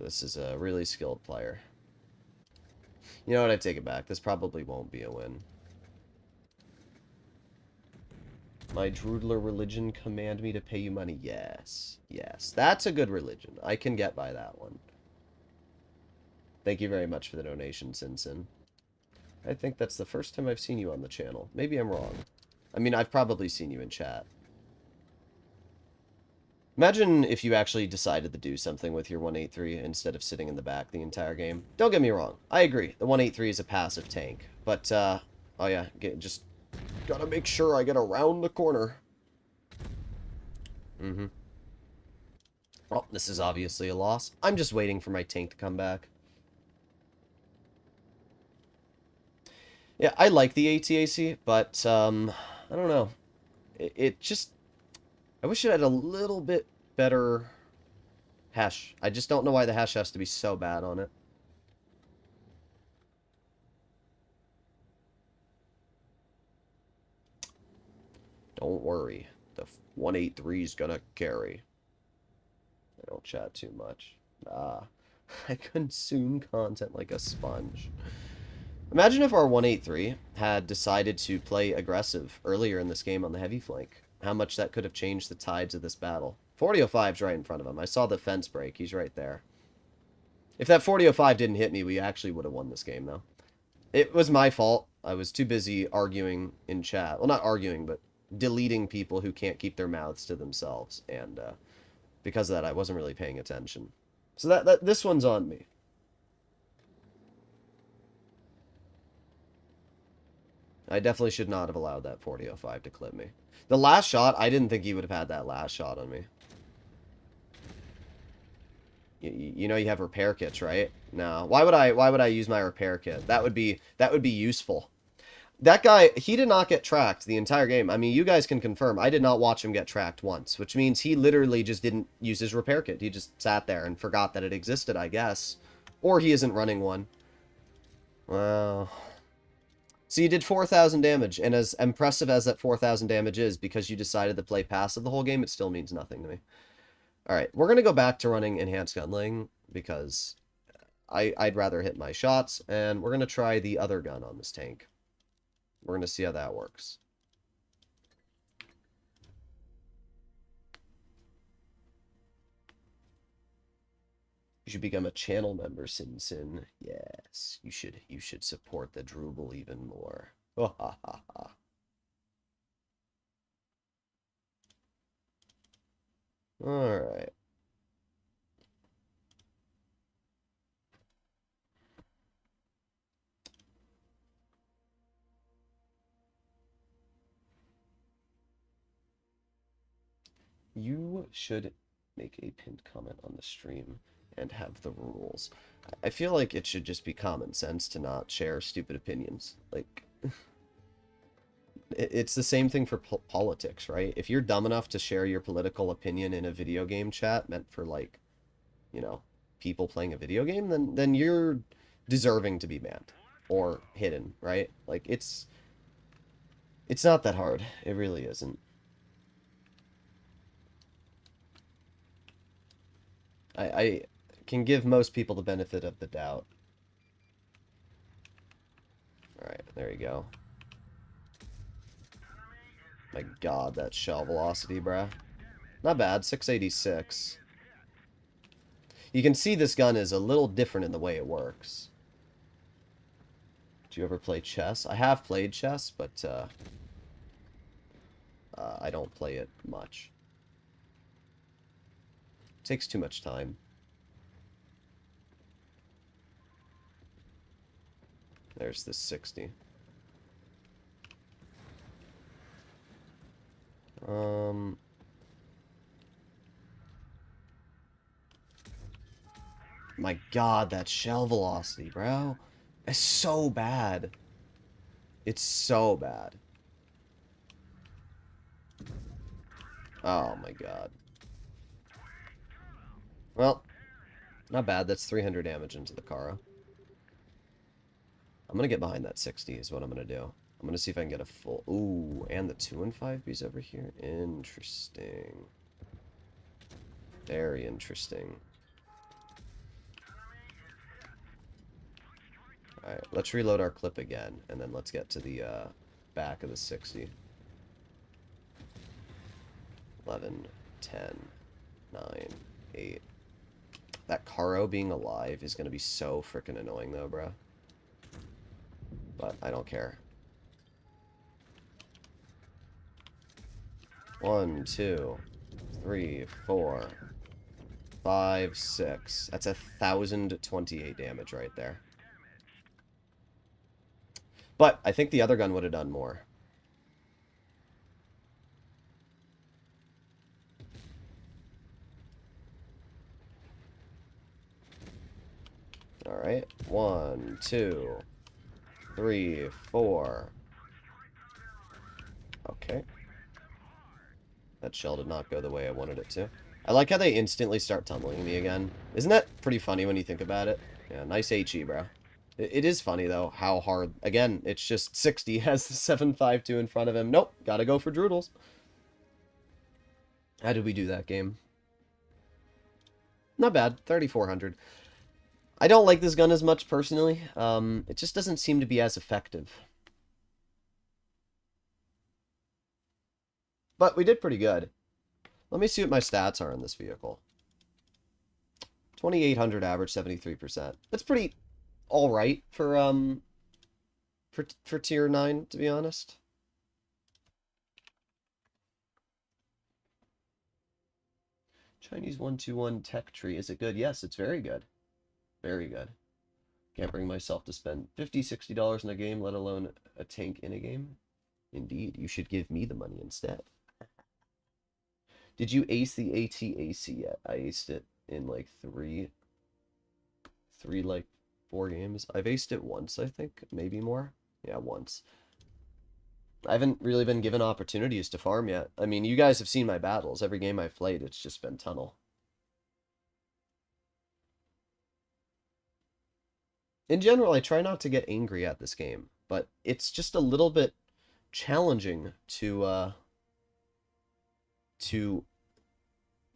This is a really skilled player. You know what? I take it back. This probably won't be a win. My Droodler religion command me to pay you money. Yes. Yes. That's a good religion. I can get by that one. Thank you very much for the donation, Sin. I think that's the first time I've seen you on the channel. Maybe I'm wrong. I mean, I've probably seen you in chat. Imagine if you actually decided to do something with your 183 instead of sitting in the back the entire game. Don't get me wrong. I agree. The 183 is a passive tank. But, oh yeah, just gotta make sure I get around the corner. Oh, this is obviously a loss. I'm just waiting for my tank to come back. Yeah, I like the ATAC, but, I don't know. It just... I wish it had a little bit better hash. I just don't know why the hash has to be so bad on it. Don't worry. The 183 is gonna carry. I don't chat too much. I consume content like a sponge. Imagine if our 183 had decided to play aggressive earlier in this game on the heavy flank. How much that could have changed the tides of this battle. 4005's right in front of him. I saw the fence break. He's right there. If that 4005 didn't hit me, we actually would have won this game, though. It was my fault. I was too busy arguing in chat. Well, not arguing, but deleting people who can't keep their mouths to themselves. And because of that, I wasn't really paying attention. So this one's on me. I definitely should not have allowed that 4005 to clip me. The last shot, I didn't think he would have had that last shot on me. You know you have repair kits, right? No. Why would I use my repair kit? That would be useful. That guy, he did not get tracked the entire game. I mean, you guys can confirm. I did not watch him get tracked once, which means he literally just didn't use his repair kit. He just sat there and forgot that it existed, I guess. Or he isn't running one. Wow. So you did 4,000 damage, and as impressive as that 4,000 damage is, because you decided to play passive the whole game, it still means nothing to me. Alright, we're going to go back to running enhanced gunlaying, because I'd rather hit my shots, and we're going to try the other gun on this tank. We're going to see how that works. You should become a channel member, Sin. Yes, you should support the Drooble even more. Oh, ha, ha, ha. Alright. You should make a pinned comment on the stream and have the rules. I feel like it should just be common sense to not share stupid opinions. Like, it's the same thing for politics, right? If you're dumb enough to share your political opinion in a video game chat meant for, like, you know, people playing a video game, then you're deserving to be banned or hidden, right? Like, it's not that hard. It really isn't. I can give most people the benefit of the doubt. Alright, there you go. My god, that shell velocity, bruh. Not bad, 686. You can see this gun is a little different in the way it works. Do you ever play chess? I have played chess, but I don't play it much. It takes too much time. There's this 60. My God, that shell velocity, bro. It's so bad. It's so bad. Oh my God. Well, not bad. That's 300 damage into the Kara. I'm gonna get behind that 60 is what I'm gonna do. I'm gonna see if I can get a full... Ooh, and the 2 and 5Bs over here. Interesting. Very interesting. Alright, let's reload our clip again, and then let's get to the back of the 60. 11, 10, 9, 8. That Karo being alive is going to be so freaking annoying, though, bro. But I don't care. 1, 2, 3, 4, 5, 6. That's 1,028 damage right there. But I think the other gun would have done more. Alright. 1, 2, 3, 4. Okay. That shell did not go the way I wanted it to. I like how they instantly start tunneling me again. Isn't that pretty funny when you think about it? Yeah, nice HE, bro. It is funny, though, how hard... Again, it's just 60 has the 752 in front of him. Nope, gotta go for Droodles. How did we do that game? Not bad, 3,400. I don't like this gun as much, personally. It just doesn't seem to be as effective. But we did pretty good. Let me see what my stats are on this vehicle. 2,800 average, 73%. That's pretty... all right for tier 9, to be honest. Chinese 121 tech tree, is it good? Yes, it's very good. Very good. Can't bring myself to spend $50-$60 in a game, let alone a tank in a game. Indeed, you should give me the money instead. Did you ace the ATAC yet? I aced it in like three like 4 games. I've aced it once, I think. Maybe more. Yeah, once. I haven't really been given opportunities to farm yet. I mean, you guys have seen my battles. Every game I've played, it's just been tunnel. In general, I try not to get angry at this game, but it's just a little bit challenging to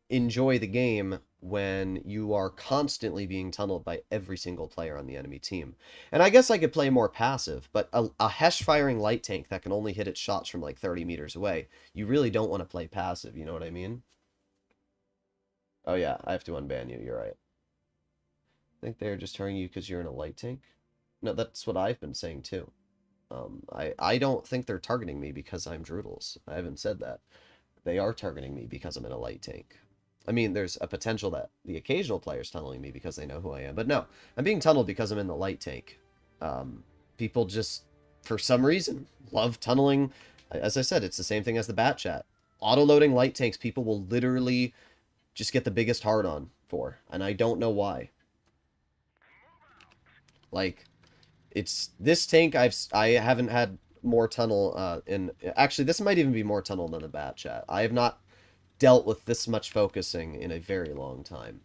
enjoy the game when you are constantly being tunneled by every single player on the enemy team. And I guess I could play more passive, but a Hesh-firing light tank that can only hit its shots from like 30 meters away, you really don't want to play passive, you know what I mean? Oh yeah, I have to unban you, you're right. I think they're just targeting you because you're in a light tank. No, that's what I've been saying too. I don't think they're targeting me because I'm Droodles. I haven't said that. They are targeting me because I'm in a light tank. I mean, there's a potential that the occasional player's tunneling me because they know who I am. But no, I'm being tunneled because I'm in the light tank. People just, for some reason, love tunneling. As I said, it's the same thing as the bat chat. Auto-loading light tanks, people will literally just get the biggest hard-on for. And I don't know why. Like, it's... This tank, I haven't had more tunnel in... Actually, this might even be more tunnel than the bat chat. I have not dealt with this much focusing in a very long time.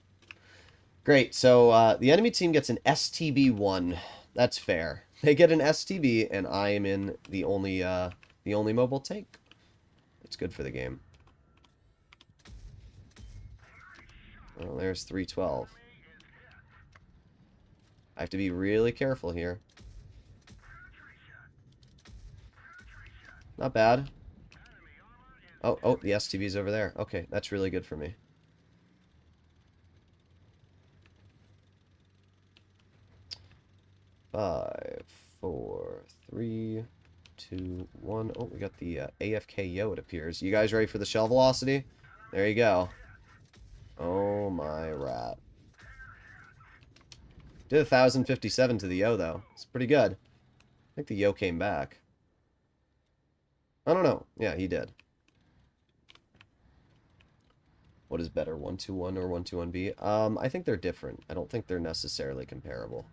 Great, so the enemy team gets an STB-1. That's fair. They get an STB, and I am in the only mobile tank. It's good for the game. Well, there's 312. I have to be really careful here. Not bad. Oh, the STV's over there. Okay, that's really good for me. Five, four, three, two, one. Oh, we got the AFK Yo, it appears. You guys ready for the shell velocity? There you go. Oh my rat. Did 1,057 to the Yo, though. It's pretty good. I think the Yo came back. I don't know. Yeah, he did. What is better, 121 or 121B? I think they're different. I don't think they're necessarily comparable.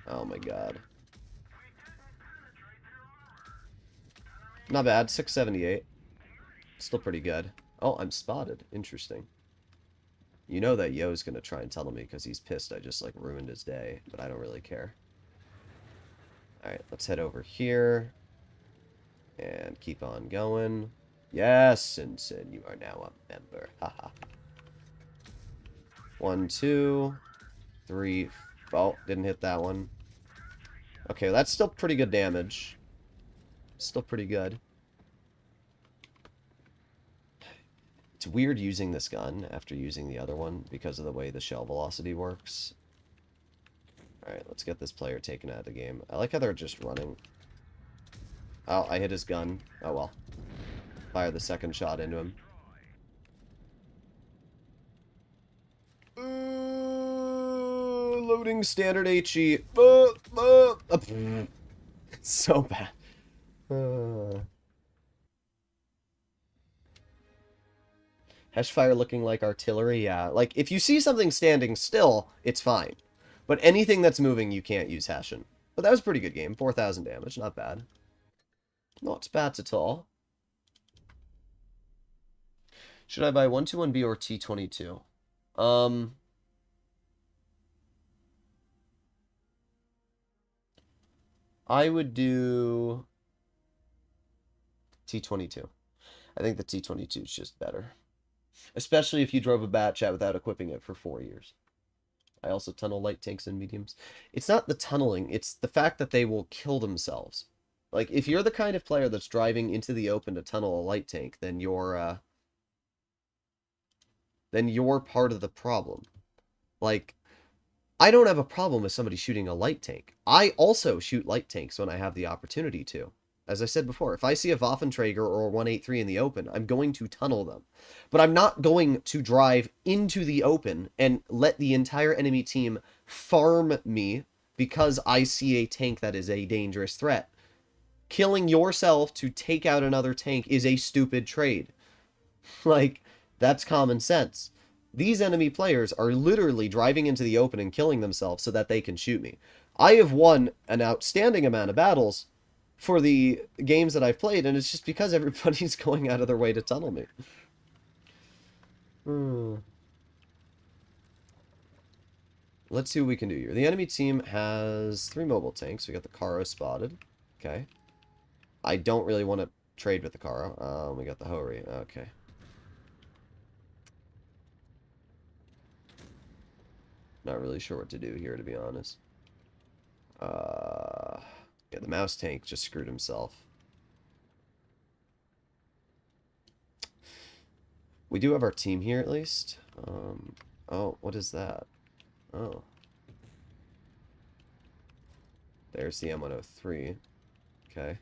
Oh my god. Not bad, 678. Still pretty good. Oh, I'm spotted. Interesting. You know that Yo's gonna try and tunnel me because he's pissed I just, like, ruined his day, but I don't really care. Alright, let's head over here. And keep on going. Yes, Simpson, you are now a member. Haha. 1, 2, 3. Oh, didn't hit that one. Okay, well, that's still pretty good damage. Still pretty good. It's weird using this gun after using the other one because of the way the shell velocity works. Alright, let's get this player taken out of the game. I like how they're just running. Oh, I hit his gun. Oh well. Fire the second shot into him. Loading standard HE. So bad. Heshfire looking like artillery, yeah. Like, if you see something standing still, it's fine. But anything that's moving, you can't use Hessian. But that was a pretty good game. 4,000 damage, not bad. Not bad at all. Should I buy 121B or T22? I would do T22. I think the T22 is just better. Especially if you drove a Bat Chat without equipping it for 4 years. I also tunnel light tanks and mediums. It's not the tunneling, it's the fact that they will kill themselves. Like, if you're the kind of player that's driving into the open to tunnel a light tank, then you're part of the problem. Like, I don't have a problem with somebody shooting a light tank. I also shoot light tanks when I have the opportunity to. As I said before, if I see a Waffenträger or a 183 in the open, I'm going to tunnel them. But I'm not going to drive into the open and let the entire enemy team farm me because I see a tank that is a dangerous threat. Killing yourself to take out another tank is a stupid trade. Like, that's common sense. These enemy players are literally driving into the open and killing themselves so that they can shoot me. I have won an outstanding amount of battles for the games that I've played, and it's just because everybody's going out of their way to tunnel me. Let's see what we can do here. The enemy team has 3 mobile tanks. We got the Kara spotted. Okay. I don't really want to trade with the Kara. We got the Hori. Okay. Not really sure what to do here, to be honest. Yeah, the mouse tank just screwed himself. We do have our team here, at least. Oh, what is that? Oh. There's the M103. Okay.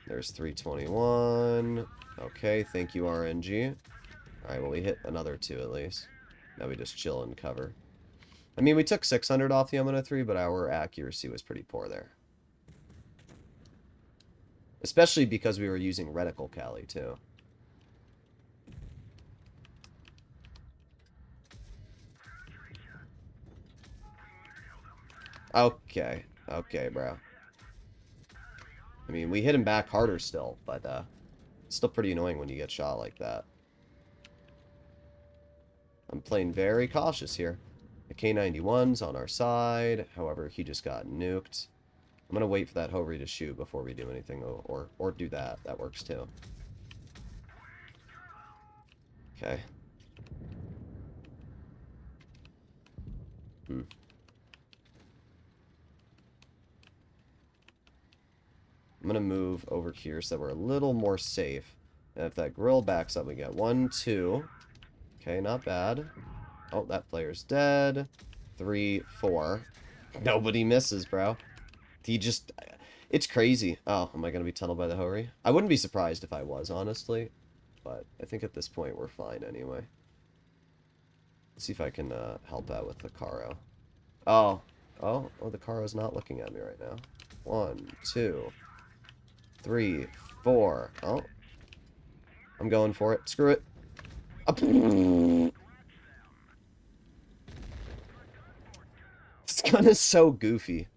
There's 321. Okay, thank you, RNG. Alright, well, we hit another 2 at least. Now we just chill and cover. I mean, we took 600 off the M103, but our accuracy was pretty poor there. Especially because we were using reticle Cali, too. Okay. Okay, bro. I mean, we hit him back harder still, but it's still pretty annoying when you get shot like that. I'm playing very cautious here. The K91's on our side. However, he just got nuked. I'm going to wait for that Hovri to shoot before we do anything, or do that. That works too. Okay. I'm gonna move over here so we're a little more safe. And if that grill backs up, we get 1, 2. Okay, not bad. Oh, that player's dead. 3, 4. Nobody misses, bro. He just... It's crazy. Oh, am I going to be tunneled by the Hori? I wouldn't be surprised if I was, honestly. But I think at this point we're fine anyway. Let's see if I can help out with the Caro. Oh. Oh, the Caro's not looking at me right now. 1, 2, 3, 4. Oh. I'm going for it. Screw it. This gun is so goofy.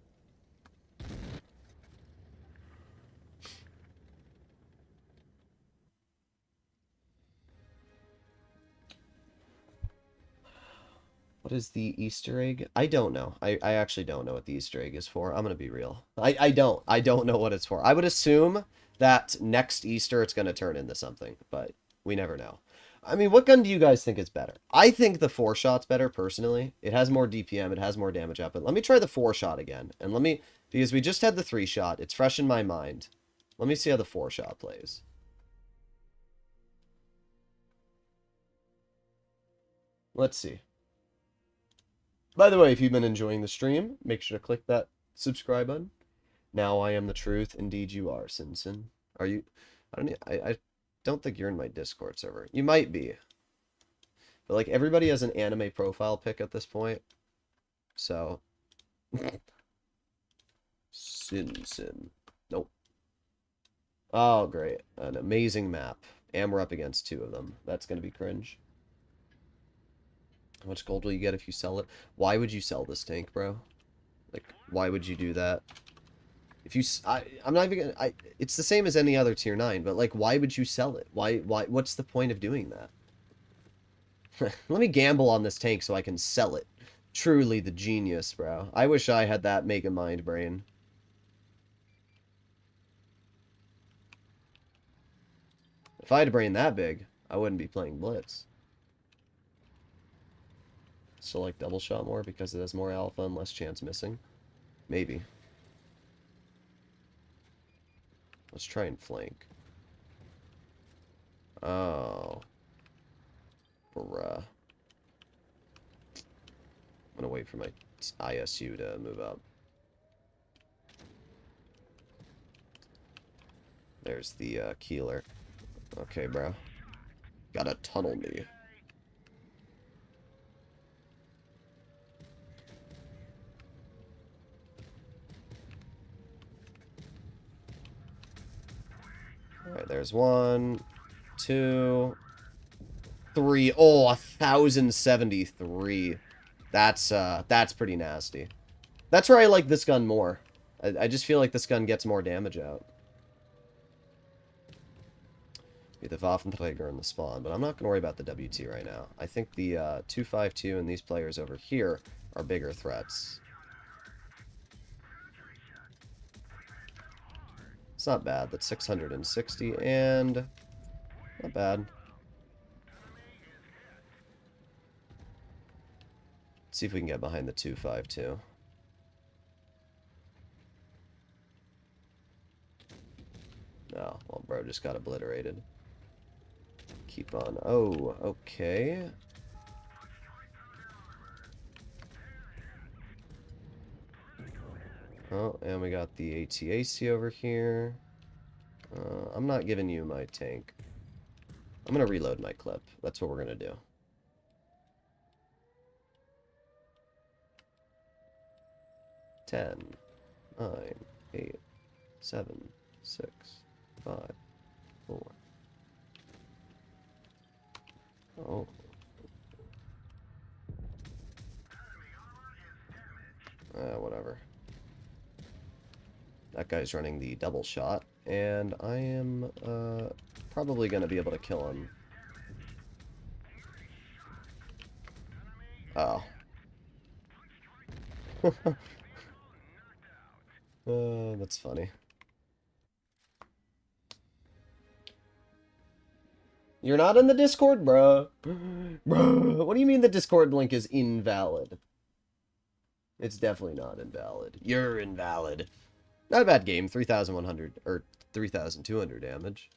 What is the Easter egg? I don't know. I actually don't know what the Easter egg is for. I'm gonna be real. I don't know what it's for. I would assume that next Easter it's gonna turn into something, but we never know. I mean, what gun do you guys think is better? I think the 4-shot's better, personally. It has more DPM, it has more damage output. Let me try the 4-shot again. And let me... Because we just had the 3-shot. It's fresh in my mind. Let me see how the 4-shot plays. Let's see. By the way, if you've been enjoying the stream, make sure to click that subscribe button. Now I am the truth. Indeed you are, Sinsin. Are you... I don't think you're in my Discord server. You might be. But, like, everybody has an anime profile pic at this point. So. Sin. Nope. Oh, great. An amazing map. And we're up against 2 of them. That's going to be cringe. How much gold will you get if you sell it? Why would you sell this tank, bro? Like, why would you do that? If you... I'm not even gonna... it's the same as any other tier 9, but, like, why would you sell it? Why... What's the point of doing that? Let me gamble on this tank so I can sell it. Truly the genius, bro. I wish I had that mega mind brain. If I had a brain that big, I wouldn't be playing Blitz. So, like, double shot more because it has more alpha and less chance missing? Maybe. Let's try and flank. Oh. Bruh. I'm gonna wait for my ISU to move up. There's the Keeler. Okay, bro. Gotta tunnel me. Alright, there's 1, 2, 3. Oh, 1,073. That's pretty nasty. That's where I like this gun more. I just feel like this gun gets more damage out. Be the Waffenträger in the spawn, but I'm not going to worry about the WT right now. I think the 252 and these players over here are bigger threats. It's not bad. That's 660, and not bad. Let's see if we can get behind the 252. Oh, well, bro just got obliterated. Keep on. Oh, okay. Oh, and we got the ATAC over here. I'm not giving you my tank. I'm going to reload my clip. That's what we're going to do. Ten, 9, 8, 7, 6, 5, 4. Oh. Whatever. That guy's running the double shot, and I am probably going to be able to kill him. Oh. That's funny. You're not in the Discord, bruh. Bruh. What do you mean the Discord link is invalid? It's definitely not invalid. You're invalid. Not a bad game. 3,100 or 3,200 damage.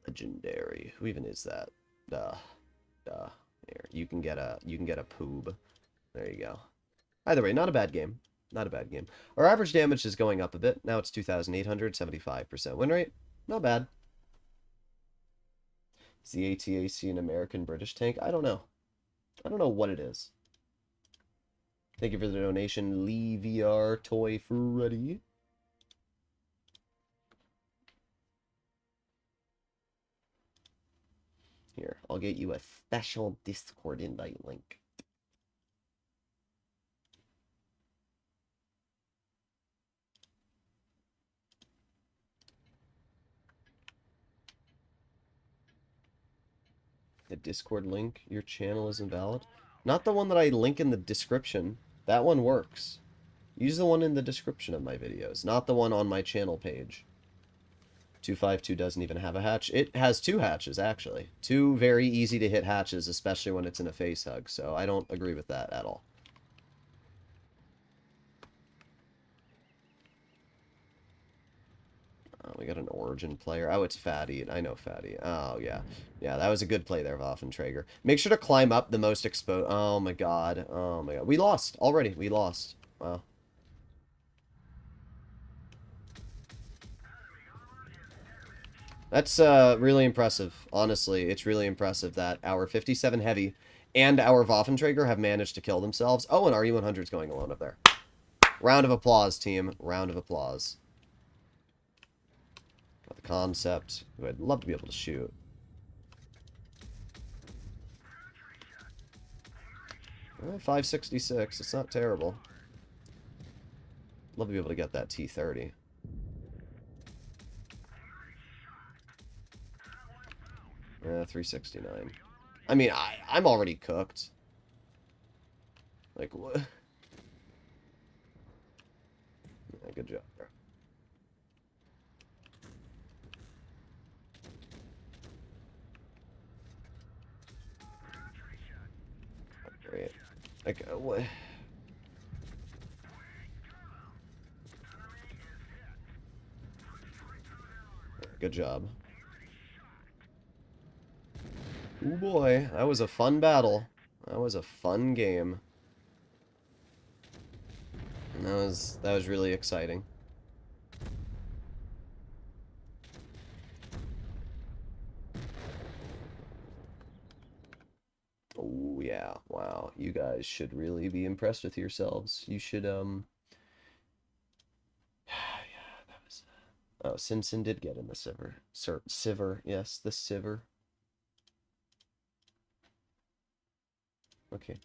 Legendary. Who even is that? Duh. Here, you can get a poob. There you go. Either way, not a bad game. Not a bad game. Our average damage is going up a bit. Now it's 2,800, 75% win rate. Not bad. Is the ATAC an American British tank? I don't know. I don't know what it is. Thank you for the donation, Lee VR Toy Freddy. Here, I'll get you a special Discord invite link. The Discord link, your channel is invalid? Not the one that I link in the description. That one works. Use the one in the description of my videos, not the one on my channel page. 252 doesn't even have a hatch. It has 2 hatches, actually. 2 very easy to hit hatches, especially when it's in a face hug, so I don't agree with that at all. We got an Origin player. Oh, it's Fatty. I know Fatty. Oh, yeah. Yeah, that was a good play there, Waffenträger. Make sure to climb up the most exposed... Oh, my God. Oh, my God. We lost. Already. We lost. Wow. That's really impressive. Honestly, it's really impressive that our 57 Heavy and our Waffenträger have managed to kill themselves. Oh, and RE100's going alone up there. Round of applause, team. Round of applause. The concept, who I'd love to be able to shoot. Well, 566, it's not terrible. Love to be able to get that T30. 369. I mean, I'm already cooked. Like, what? Yeah, good job, bro. Great. Like, what? Good job. Oh boy, that was a fun battle. That was a fun game. And that was really exciting. Oh yeah, wow. You guys should really be impressed with yourselves. You should yeah, that was oh, Simpson did get in the Sivir. Sivir, yes, the Sivir. Okay.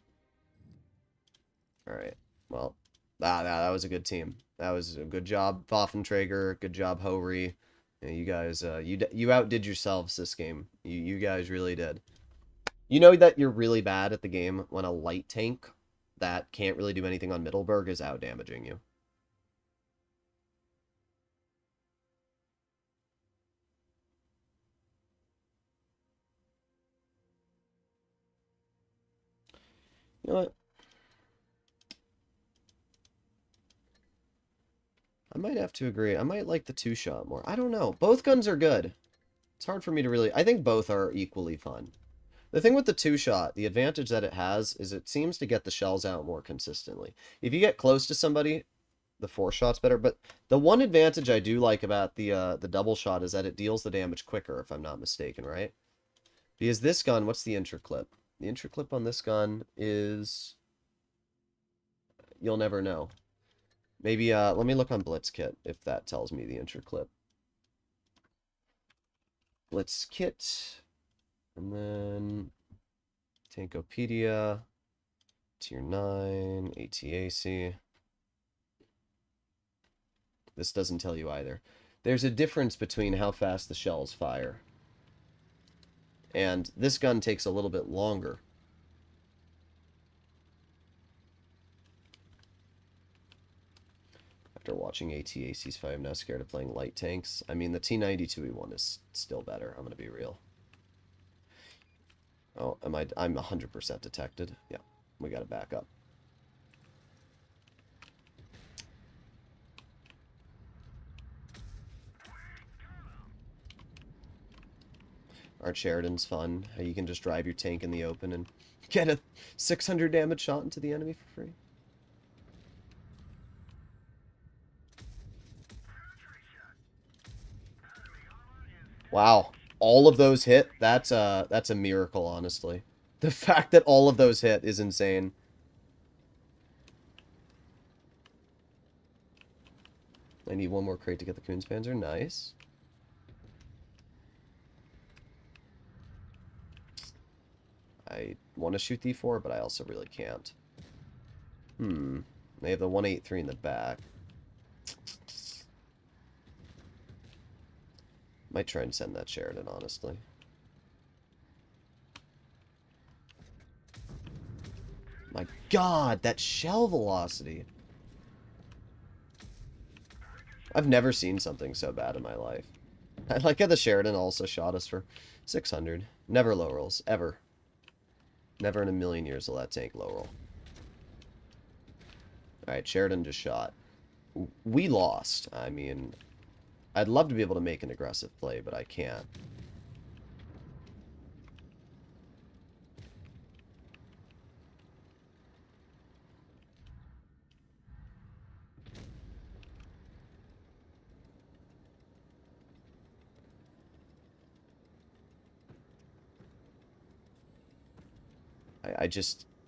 Alright. Well, that was a good team. That was a good job, Waffenträger. Good job, Houri. Yeah, you guys, you outdid yourselves this game. You guys really did. You know that you're really bad at the game when a light tank that can't really do anything on Middleburg is out damaging you. You know what? I might have to agree. I might like the 2-shot more. I don't know. Both guns are good. It's hard for me to really... I think both are equally fun. The thing with the 2-shot, the advantage that it has is it seems to get the shells out more consistently. If you get close to somebody, the 4-shot's better. But the one advantage I do like about the double shot is that it deals the damage quicker, if I'm not mistaken, right? Because this gun, what's the interclip? The interclip on this gun is... You'll never know. Maybe, let me look on Blitzkit if that tells me the interclip. Blitzkit. And then Tankopedia. Tier 9. ATAC. This doesn't tell you either. There's a difference between how fast the shells fire. And this gun takes a little bit longer. After watching ATAC's 5, I'm now scared of playing light tanks. I mean, the T92E1 is still better. I'm going to be real. Oh, I'm 100% detected. Yeah, we got to back up. Art Sheridan's fun. How you can just drive your tank in the open and get a 600 damage shot into the enemy for free. Wow. All of those hit? That's a miracle, honestly. The fact that all of those hit is insane. I need one more crate to get the Kunzpanzer. Nice. I want to shoot the E4, but I also really can't. They have the 183 in the back. Might try and send that Sheridan, honestly. My god, that shell velocity. I've never seen something so bad in my life. I like how the Sheridan also shot us for 600. Never low rolls. Ever. Never in a million years will that tank low roll. Alright, Sheridan just shot. We lost. I mean, I'd love to be able to make an aggressive play, but I can't.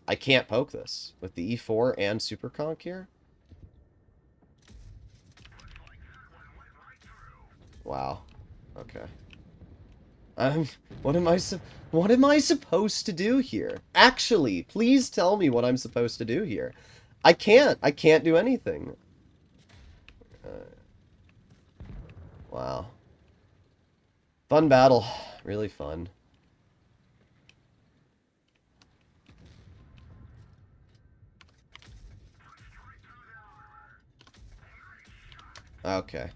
I can't poke this with the E4 and Superconk here. Wow. Okay. What am I supposed to do here? Actually, please tell me what I'm supposed to do here. I can't do anything. Wow. Fun battle. Really fun. Okay.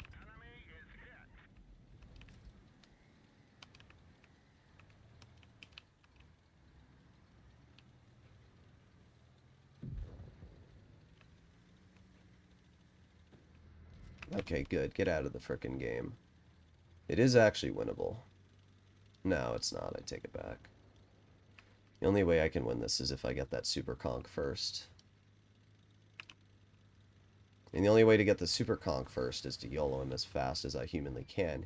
Okay, good. Get out of the frickin' game. It is actually winnable. No, it's not. I take it back. The only way I can win this is if I get that super conk first. And the only way to get the super conk first is to YOLO him as fast as I humanly can.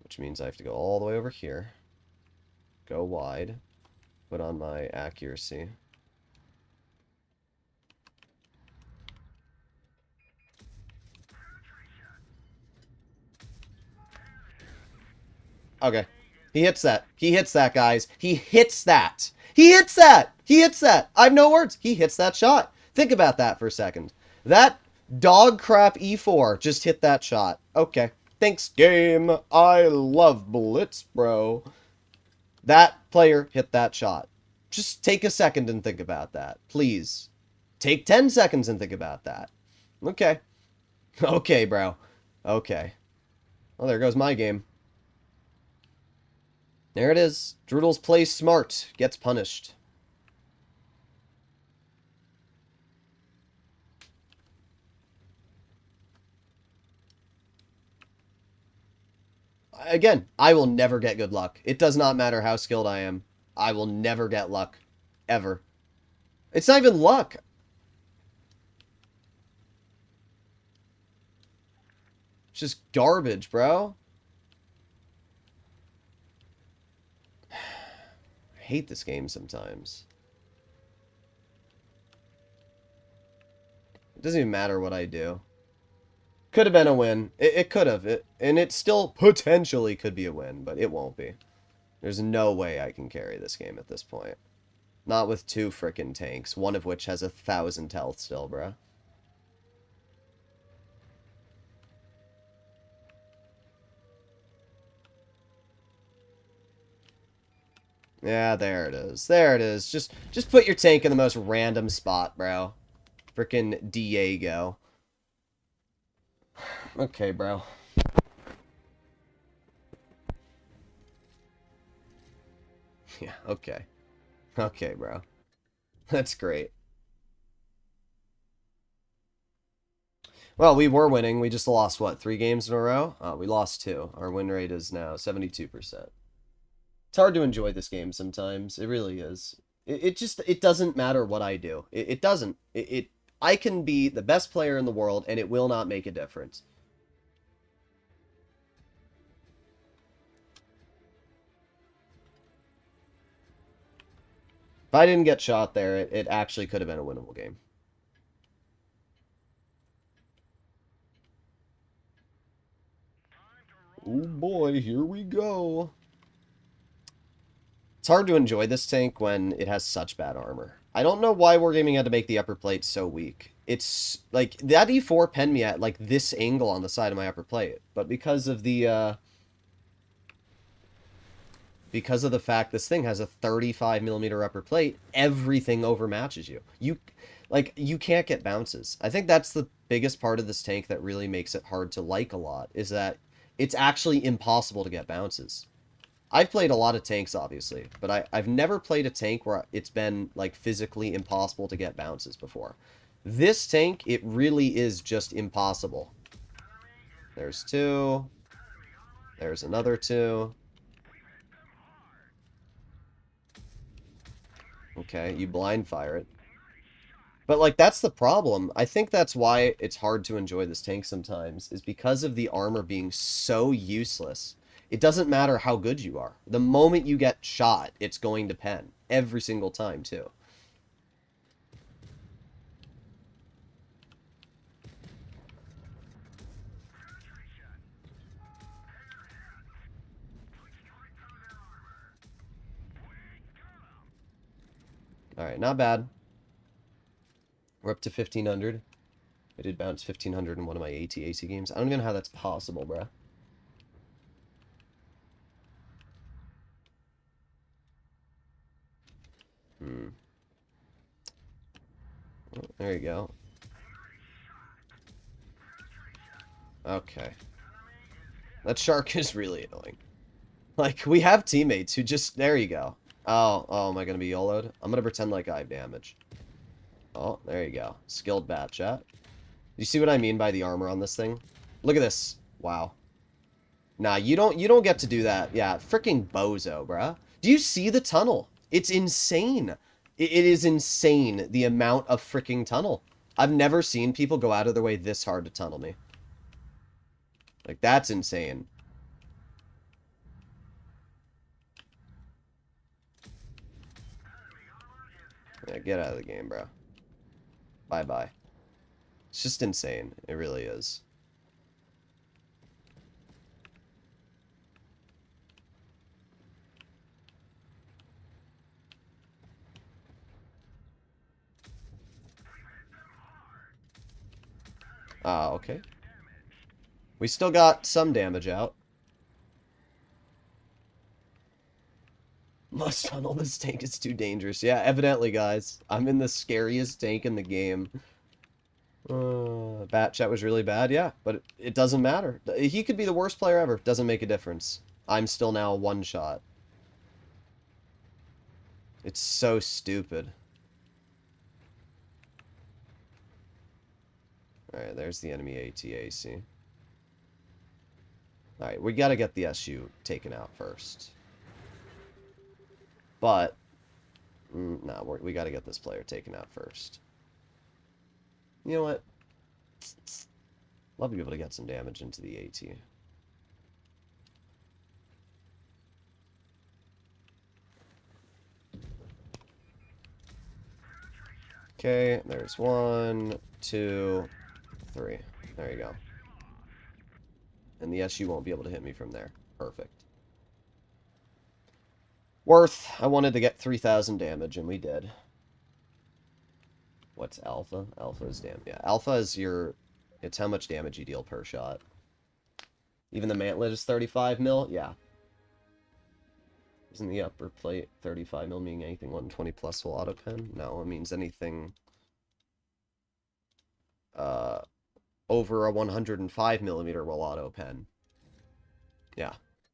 Which means I have to go all the way over here. Go wide. Put on my accuracy. Okay. He hits that. He hits that, guys. He hits that. He hits that. He hits that. I have no words. He hits that shot. Think about that for a second. That dog crap E4 just hit that shot. Okay. Thanks, game. I love Blitz, bro. That player hit that shot. Just take a second and think about that. Please. Take 10 seconds and think about that. Okay. Okay, bro. Okay. Well, there goes my game. There it is. Droodles plays smart. Gets punished. Again, I will never get good luck. It does not matter how skilled I am. I will never get luck. Ever. It's not even luck. It's just garbage, bro. I hate this game sometimes. It doesn't even matter what I do. Could have been a win. It could have. And it still potentially could be a win, but it won't be. There's no way I can carry this game at this point. Not with two frickin' tanks, one of which has 1,000 health still, bro. Yeah, there it is. There it is. Just put your tank in the most random spot, bro. Frickin' Diego. Okay, bro. Yeah, okay. Okay, bro. That's great. Well, we were winning. We just lost, what, 3 games in a row? We lost 2. Our win rate is now 72%. It's hard to enjoy this game sometimes. It really is. It doesn't matter what I do. It doesn't. I can be the best player in the world, and it will not make a difference. If I didn't get shot there, it actually could have been a winnable game. Oh boy, here we go. It's hard to enjoy this tank when it has such bad armor. I don't know why Wargaming had to make the upper plate so weak. It's like that E4 pinned me at like this angle on the side of my upper plate, but because of the fact this thing has a 35mm upper plate, everything overmatches you. You can't get bounces. I think that's the biggest part of this tank that really makes it hard to like a lot, is that it's actually impossible to get bounces. I've played a lot of tanks, obviously, but I've never played a tank where it's been, like, physically impossible to get bounces before. This tank, it really is just impossible. There's 2. There's another 2. Okay, you blind fire it. But, like, that's the problem. I think that's why it's hard to enjoy this tank sometimes, is because of the armor being so useless. It doesn't matter how good you are. The moment you get shot, it's going to pen. Every single time, too. Alright, not bad. We're up to 1,500. I did bounce 1,500 in one of my ATAC games. I don't even know how that's possible, bruh. Oh, there you go. Okay. That shark is really annoying. Like, we have teammates who just... There you go. Oh, am I going to be YOLO'd? I'm going to pretend like I have damage. Oh, there you go. Skilled bat chat. You see what I mean by the armor on this thing? Look at this. Wow. Nah, you don't get to do that. Yeah, freaking bozo, bruh. Do you see the tunnel? It's insane. It is insane, the amount of freaking tunnel. I've never seen people go out of their way this hard to tunnel me. Like, that's insane. Yeah, get out of the game, bro. Bye-bye. It's just insane. It really is. Okay. We still got some damage out. Must tunnel this tank, it's too dangerous. Yeah, evidently, guys. I'm in the scariest tank in the game. Bat chat was really bad, yeah, but it doesn't matter. He could be the worst player ever. Doesn't make a difference. I'm still now one shot. It's so stupid. Alright, there's the enemy ATAC. Alright, we gotta get the SU taken out first. But, no, we gotta get this player taken out first. You know what? Love to be able to get some damage into the AT. Okay, there's 1, 2, 3. There you go. And the SU won't be able to hit me from there. Perfect. Worth. I wanted to get 3,000 damage, and we did. What's alpha? Alpha is damage. Yeah, alpha is it's how much damage you deal per shot. Even the mantlet is 35 mil? Yeah. Isn't the upper plate 35 mil meaning anything 120 plus will auto pen? No, it means anything over a 105mm will auto pen. Yeah.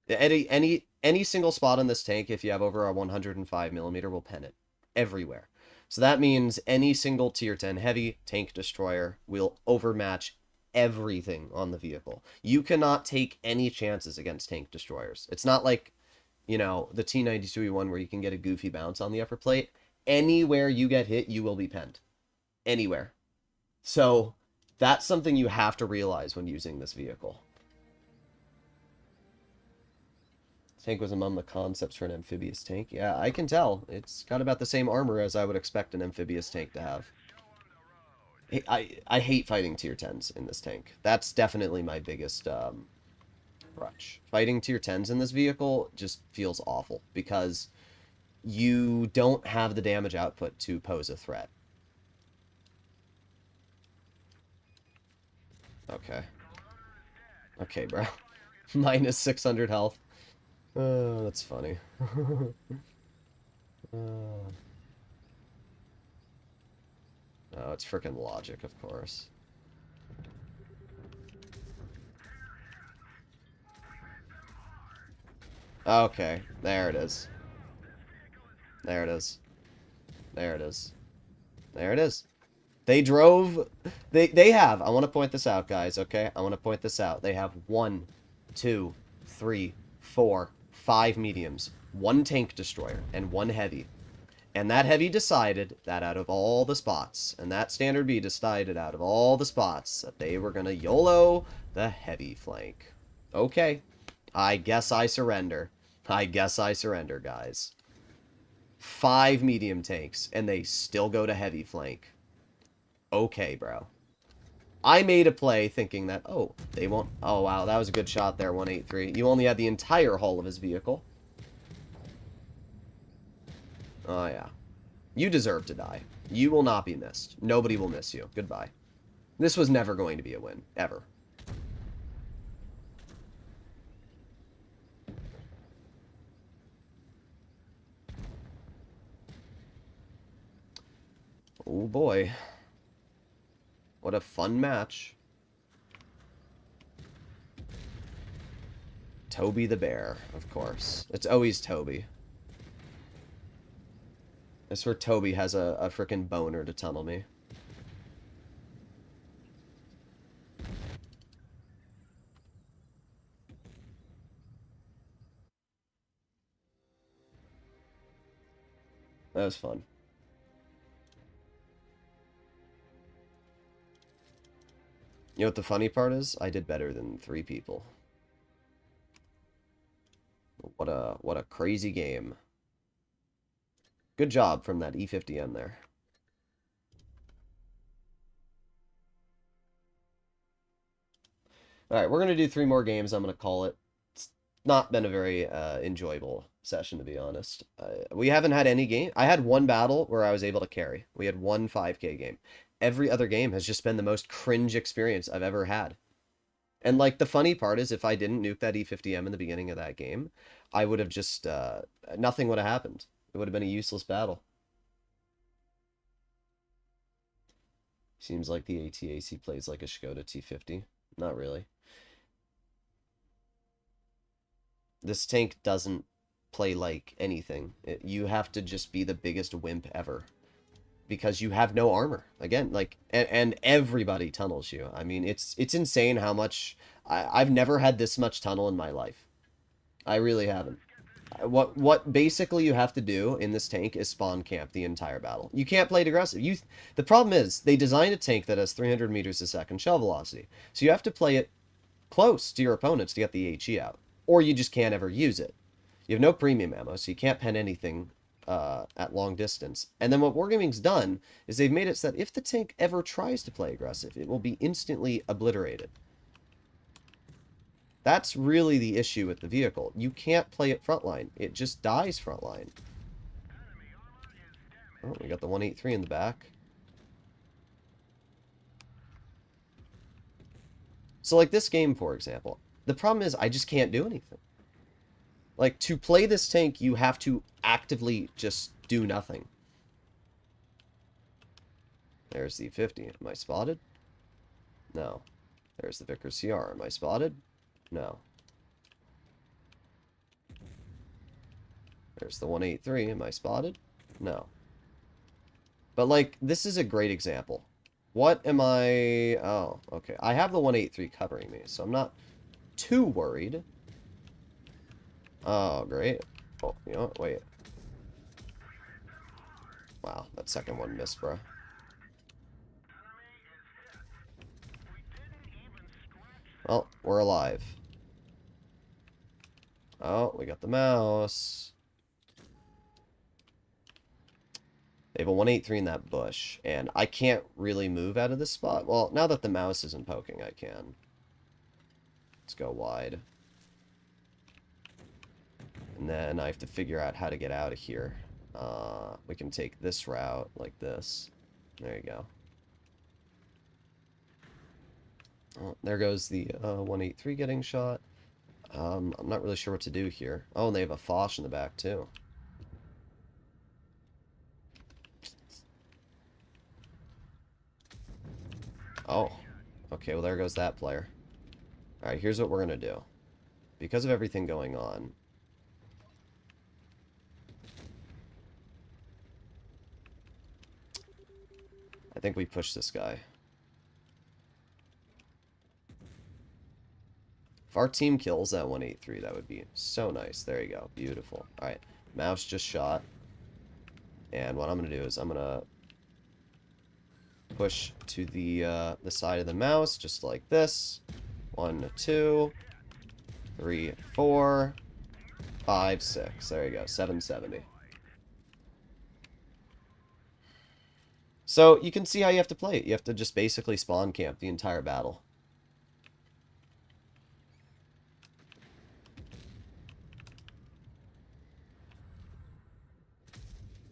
Any single spot on this tank, if you have over a 105mm, will pen it. Everywhere. So that means any single tier 10 heavy tank destroyer will overmatch everything on the vehicle. You cannot take any chances against tank destroyers. It's not like, you know, the T-92E1 where you can get a goofy bounce on the upper plate. Anywhere you get hit, you will be penned. Anywhere. So that's something you have to realize when using this vehicle. Tank was among the concepts for an amphibious tank. Yeah, I can tell. It's got about the same armor as I would expect an amphibious tank to have. I hate fighting tier 10s in this tank. That's definitely my biggest crutch. Fighting tier 10s in this vehicle just feels awful because you don't have the damage output to pose a threat. Okay. Okay, bro. Minus 600 health. Oh, that's funny. Oh, it's freaking logic, of course. Okay, there it is. There it is. There it is. There it is. They drove... They have... I want to point this out, guys, okay? I want to point this out. They have 1, 2, 3, 4, 5 mediums, 1 tank destroyer, and 1 heavy. And that heavy decided that out of all the spots, and that standard B decided out of all the spots, that they were going to YOLO the heavy flank. Okay. I guess I surrender. I guess I surrender, guys. 5 medium tanks, and they still go to heavy flank. Okay, bro. I made a play thinking that, oh, they won't... Oh, wow, that was a good shot there, 183. You only had the entire hull of his vehicle. Oh, yeah. You deserve to die. You will not be missed. Nobody will miss you. Goodbye. This was never going to be a win. Ever. Oh, boy. What a fun match. Toby the Bear, of course. It's always Toby. I swear Toby has a frickin' boner to tunnel me. That was fun. You know what the funny part is? I did better than 3 people. What a crazy game. Good job from that E50M there. Alright, we're going to do 3 more games. I'm going to call it. It's not been a very enjoyable session, to be honest. We haven't had any game. I had 1 battle where I was able to carry. We had 1 5K game. Every other game has just been the most cringe experience I've ever had. And, like, the funny part is if I didn't nuke that E50M in the beginning of that game, I would have just... nothing would have happened. It would have been a useless battle. Seems like the ATAC plays like a Skoda T50. Not really. This tank doesn't play like anything. You have to just be the biggest wimp ever. Because you have no armor. Again, like, and everybody tunnels you. I mean, it's insane how much... I've never had this much tunnel in my life. I really haven't. What basically you have to do in this tank is spawn camp the entire battle. You can't play it aggressive. The problem is, they designed a tank that has 300 meters a second shell velocity. So you have to play it close to your opponents to get the HE out. Or you just can't ever use it. You have no premium ammo, so you can't pen anything at long distance. And then what Wargaming's done is they've made it so that if the tank ever tries to play aggressive, it will be instantly obliterated. That's really the issue with the vehicle. You can't play it frontline. It just dies frontline. Oh, we got the 183 in the back. So, like this game, for example, the problem is I just can't do anything. Like, to play this tank, you have to actively just do nothing. There's the 50. Am I spotted? No. There's the Vickers CR. Am I spotted? No. There's the 183. Am I spotted? No. But, like, this is a great example. What am I... Oh, okay. I have the 183 covering me, so I'm not too worried. Oh, great. Oh, you know what? Wait. Wow, that second one missed, bro. Well, we're alive. Oh, we got the mouse. They have a 183 in that bush, and I can't really move out of this spot. Well, now that the mouse isn't poking, I can. Let's go wide. And then I have to figure out how to get out of here. We can take this route like this. There you go. Oh, there goes the 183 getting shot. I'm not really sure what to do here. Oh, and they have a Foch in the back, too. Oh. Okay, well, there goes that player. Alright, here's what we're going to do. Because of everything going on, I think we push this guy. If our team kills that 183, that would be so nice. There you go. Beautiful. Alright, mouse just shot. And what I'm going to do is I'm going to push to the side of the mouse, just like this. 1, 2, 3, 4, 5, 6. There you go. 770. So you can see how you have to play it. You have to just basically spawn camp the entire battle.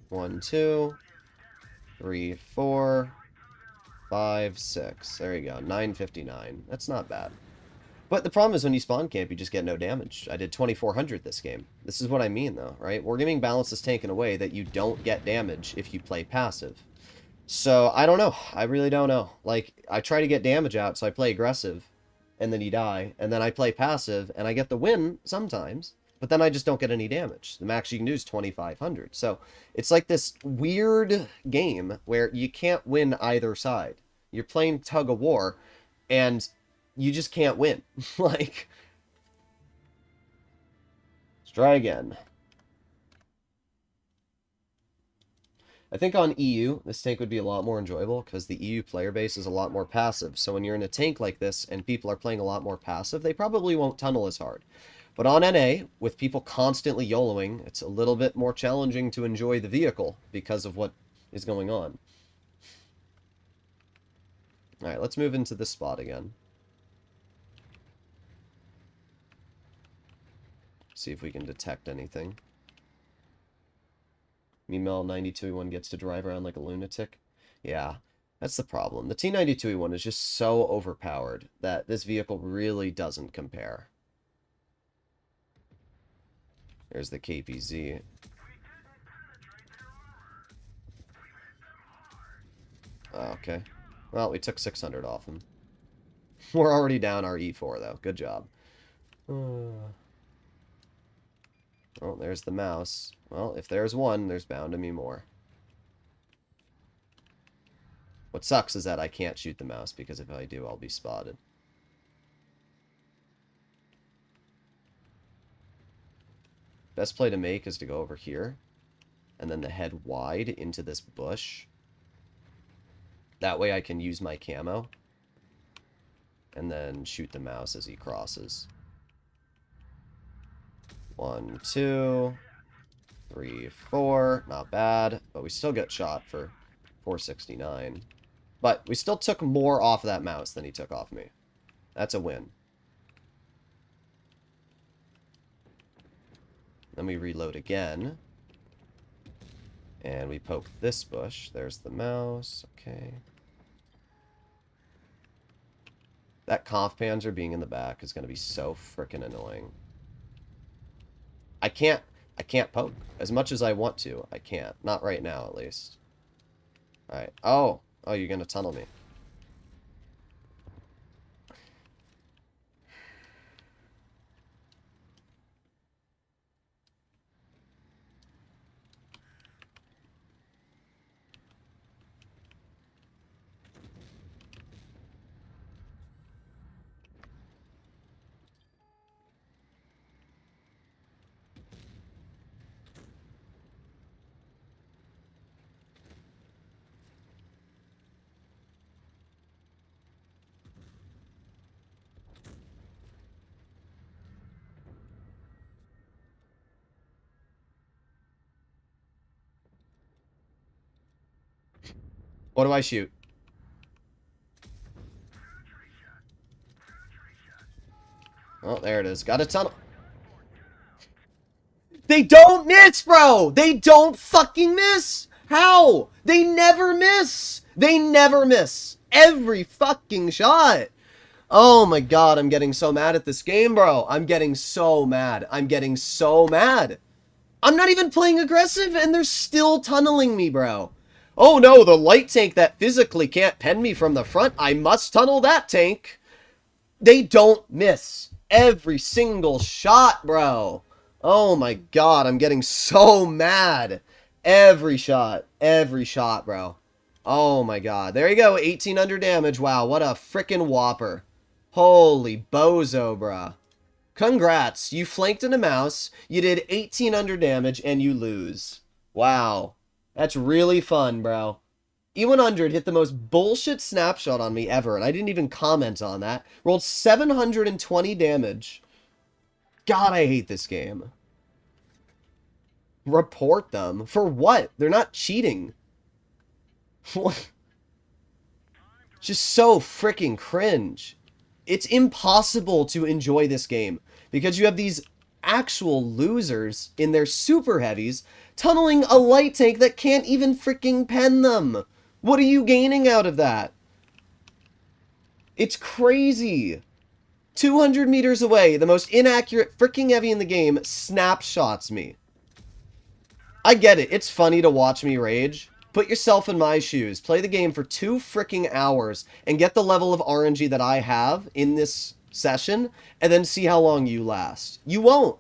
One, 2, 3, 4, 5, 6. There you go. 959. That's not bad. But the problem is when you spawn camp, you just get no damage. I did 2400 this game. This is what I mean, though, right? Wargaming balance is taken away that you don't get damage if you play passive. So, I don't know. I really don't know. Like, I try to get damage out, so I play aggressive, and then you die. And then I play passive, and I get the win sometimes, but then I just don't get any damage. The max you can do is 2500. So, it's like this weird game where you can't win either side. You're playing tug of war, and you just can't win. Like, let's try again. I think on EU, this tank would be a lot more enjoyable because the EU player base is a lot more passive. So when you're in a tank like this and people are playing a lot more passive, they probably won't tunnel as hard. But on NA, with people constantly YOLOing, it's a little bit more challenging to enjoy the vehicle because of what is going on. Alright, let's move into this spot again. See if we can detect anything. Meanwhile, 92E1 gets to drive around like a lunatic. Yeah, that's the problem. The T92E1 is just so overpowered that this vehicle really doesn't compare. There's the KPZ. Okay. Well, we took 600 off him. We're already down our E4, though. Good job. Oh, there's the mouse. Well, if there's one, there's bound to be more. What sucks is that I can't shoot the mouse, because if I do, I'll be spotted. Best play to make is to go over here, and then the head wide into this bush. That way I can use my camo, and then shoot the mouse as he crosses. 1, 2, 3, 4. Not bad, but we still get shot for 469. But we still took more off of that mouse than he took off me. That's a win. Then we reload again. And we poke this bush. There's the mouse. Okay. That Conf Panzer being in the back is going to be so freaking annoying. I can't poke. As much as I want to, I can't. Not right now, at least. Alright. Oh, you're going to tunnel me. What do I shoot? Oh, there it is. Got a tunnel. They don't miss, bro! They don't fucking miss! How? They never miss! They never miss! Every fucking shot! Oh my god, I'm getting so mad at this game, bro. I'm getting so mad. I'm getting so mad. I'm not even playing aggressive, and they're still tunneling me, bro. Oh no, the light tank that physically can't pen me from the front. I must tunnel that tank. They don't miss. Every single shot, bro. Oh my god, I'm getting so mad. Every shot, bro. Oh my god. There you go, 1800 damage. Wow, what a freaking whopper. Holy bozo, bruh. Congrats, you flanked in a mouse, you did 1800 damage, and you lose. Wow. That's really fun, bro. E100 hit the most bullshit snapshot on me ever, and I didn't even comment on that. Rolled 720 damage. God, I hate this game. Report them. For what? They're not cheating. What? Just so freaking cringe. It's impossible to enjoy this game because you have these actual losers in their super heavies tunneling a light tank that can't even freaking pen them. What are you gaining out of that? It's crazy. 200 meters away, the most inaccurate freaking heavy in the game snapshots me. I get it. It's funny to watch me rage. Put yourself in my shoes. Play the game for 2 freaking hours and get the level of RNG that I have in this session and then see how long you last. You won't.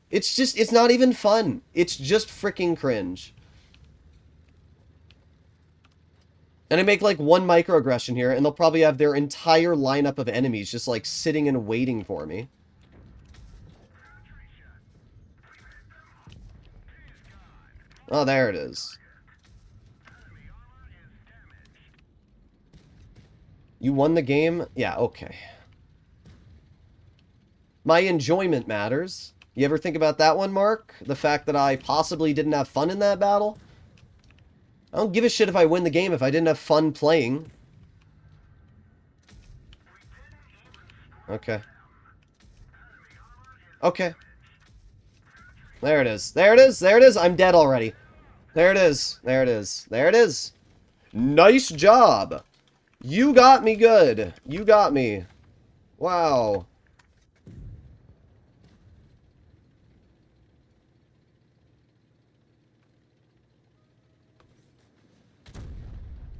It's not even fun. It's just freaking cringe. And I make like one microaggression here and they'll probably have their entire lineup of enemies just like sitting and waiting for me. Oh, there it is. You won the game? Yeah, okay. My enjoyment matters. You ever think about that one, Mark? The fact that I possibly didn't have fun in that battle? I don't give a shit if I win the game if I didn't have fun playing. Okay. Okay. There it is. There it is. There it is. I'm dead already. There it is. There it is. There it is. Nice job. You got me good. You got me. Wow.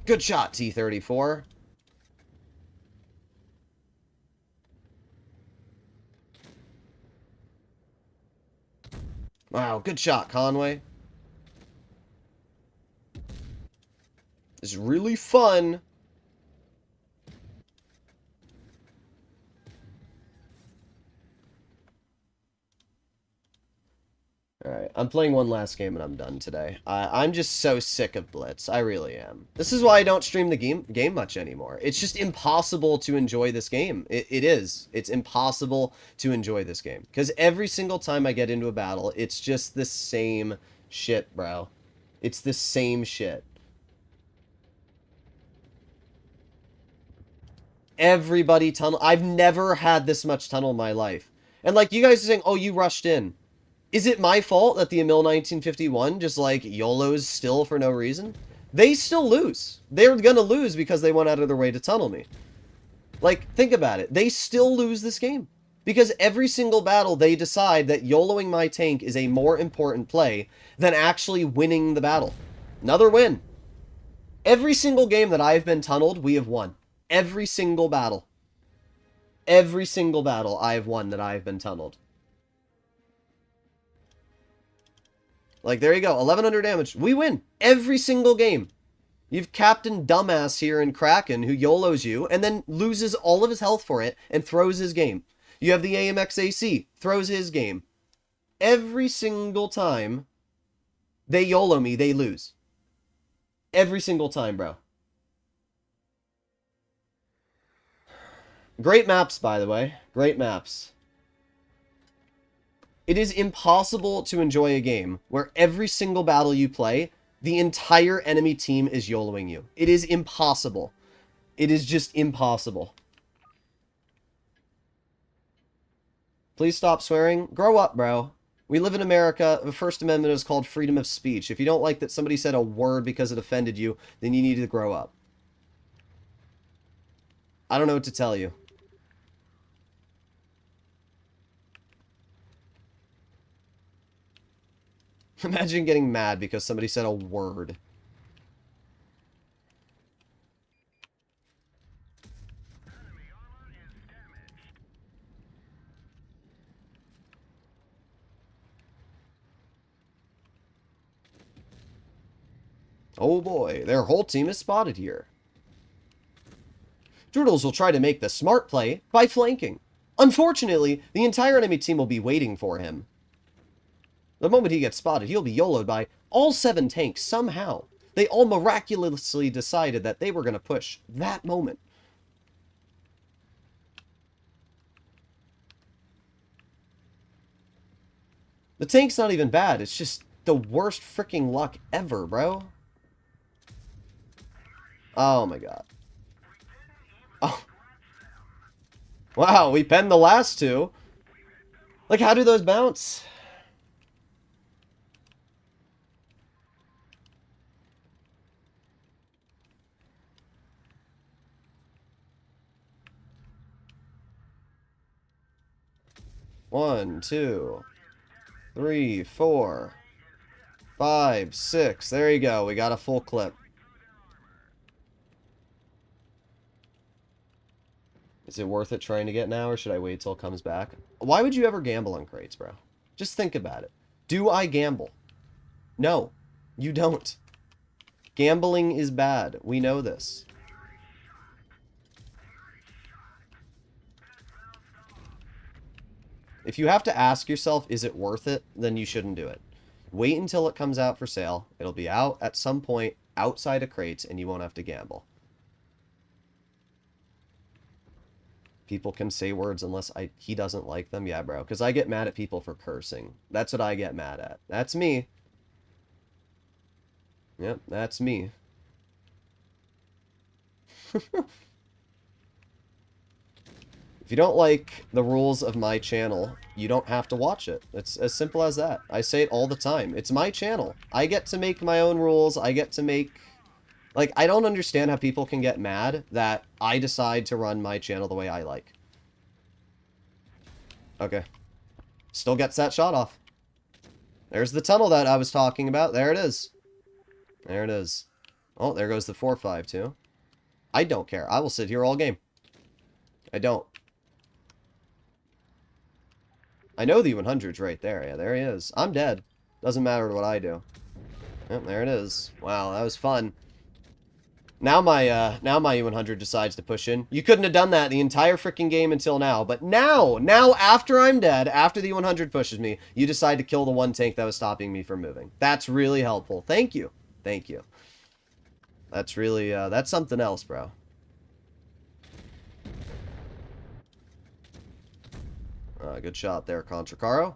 Good shot, T-34. Wow, good shot, Conway. It's really fun. Alright, I'm playing one last game and I'm done today. I'm just so sick of Blitz. I really am. This is why I don't stream the game much anymore. It's just impossible to enjoy this game. It is. It's impossible to enjoy this game. Because every single time I get into a battle, it's just the same shit, bro. It's the same shit. Everybody tunnel. I've never had this much tunnel in my life. And like, you guys are saying, oh, you rushed in. Is it my fault that the Emil 1951 just, like, YOLOs still for no reason? They still lose. They're gonna lose because they went out of their way to tunnel me. Like, think about it. They still lose this game. Because every single battle, they decide that YOLOing my tank is a more important play than actually winning the battle. Another win. Every single game that I've been tunneled, we have won. Every single battle. Every single battle I have won that I have been tunneled. Like, there you go. 1100 damage. We win. Every single game. You've Captain Dumbass here in Kraken who YOLOs you and then loses all of his health for it and throws his game. You have the AMXAC. Throws his game. Every single time they YOLO me, they lose. Every single time, bro. Great maps, by the way. Great maps. It is impossible to enjoy a game where every single battle you play, The entire enemy team is YOLOing you. It is impossible. It is just impossible. Please stop swearing. Grow up, bro. We live in America. The First Amendment is called freedom of speech. If you don't like that somebody said a word because it offended you, then you need to grow up. I don't know what to tell you. Imagine getting mad because somebody said a word. Oh boy, their whole team is spotted here. Droodles will try to make the smart play by flanking. Unfortunately, the entire enemy team will be waiting for him. The moment he gets spotted, he'll be YOLO'd by all 7 tanks somehow. They all miraculously decided that they were going to push that moment. The tank's not even bad. It's just the worst freaking luck ever, bro. Oh my god. Oh. Wow, we penned the last 2. Like, how do those bounce? One, 2, 3, 4, 5, 6. There you go. We got a full clip. Is it worth it trying to get now, or should I wait till it comes back? Why would you ever gamble on crates, bro? Just think about it. Do I gamble? No, you don't. Gambling is bad. We know this. If you have to ask yourself, is it worth it, then you shouldn't do it. Wait until it comes out for sale. It'll be out at some point outside of crates, and you won't have to gamble. People can say words unless he doesn't like them. Yeah, bro. Because I get mad at people for cursing. That's what I get mad at. That's me. Yep, that's me. If you don't like the rules of my channel, you don't have to watch it. It's as simple as that. I say it all the time. It's my channel. I get to make my own rules. I get to make... Like, I don't understand how people can get mad that I decide to run my channel the way I like. Okay. Still gets that shot off. There's the tunnel that I was talking about. There it is. There it is. Oh, there goes the 4-5 too. I don't care. I will sit here all game. I don't. I know the 100's right there. Yeah, there he is. I'm dead. Doesn't matter what I do. Yep, there it is. Wow, that was fun. Now my U100 decides to push in. You couldn't have done that the entire freaking game until now. But now after I'm dead, after the U100 pushes me, you decide to kill the one tank that was stopping me from moving. That's really helpful. Thank you. Thank you. That's really, that's something else, bro. Good shot there, Contracaro.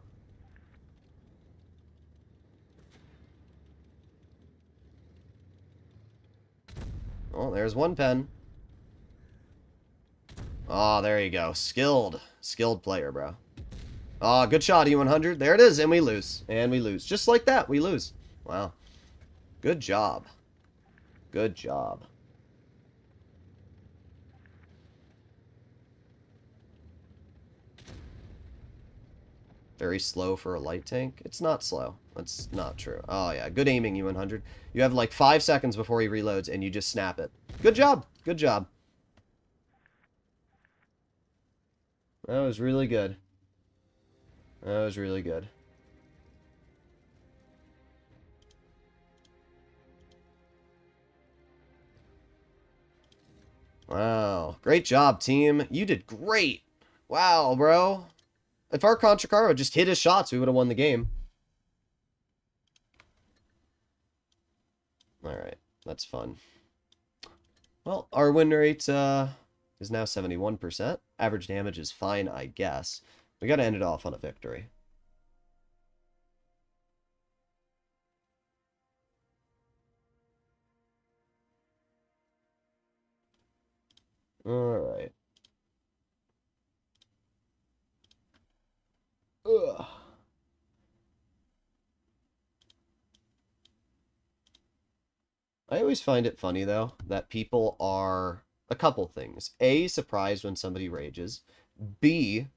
Oh, there's one pen. Oh, there you go. Skilled player, bro. Oh, good shot, E100. There it is, and we lose. And we lose. Just like that, we lose. Wow. Good job. Good job. Very slow for a light tank. It's not slow. That's not true. Oh, yeah. Good aiming, U100. You have like 5 seconds before he reloads, and you just snap it. Good job. Good job. That was really good. That was really good. Wow. Great job, team. You did great. Wow, bro. If our Contracaro just hit his shots, we would have won the game. Alright. That's fun. Well, our win rate is now 71%. Average damage is fine, I guess. We got to end it off on a victory. Alright. Ugh. I always find it funny, though, that people are a couple things. A, surprised when somebody rages. B,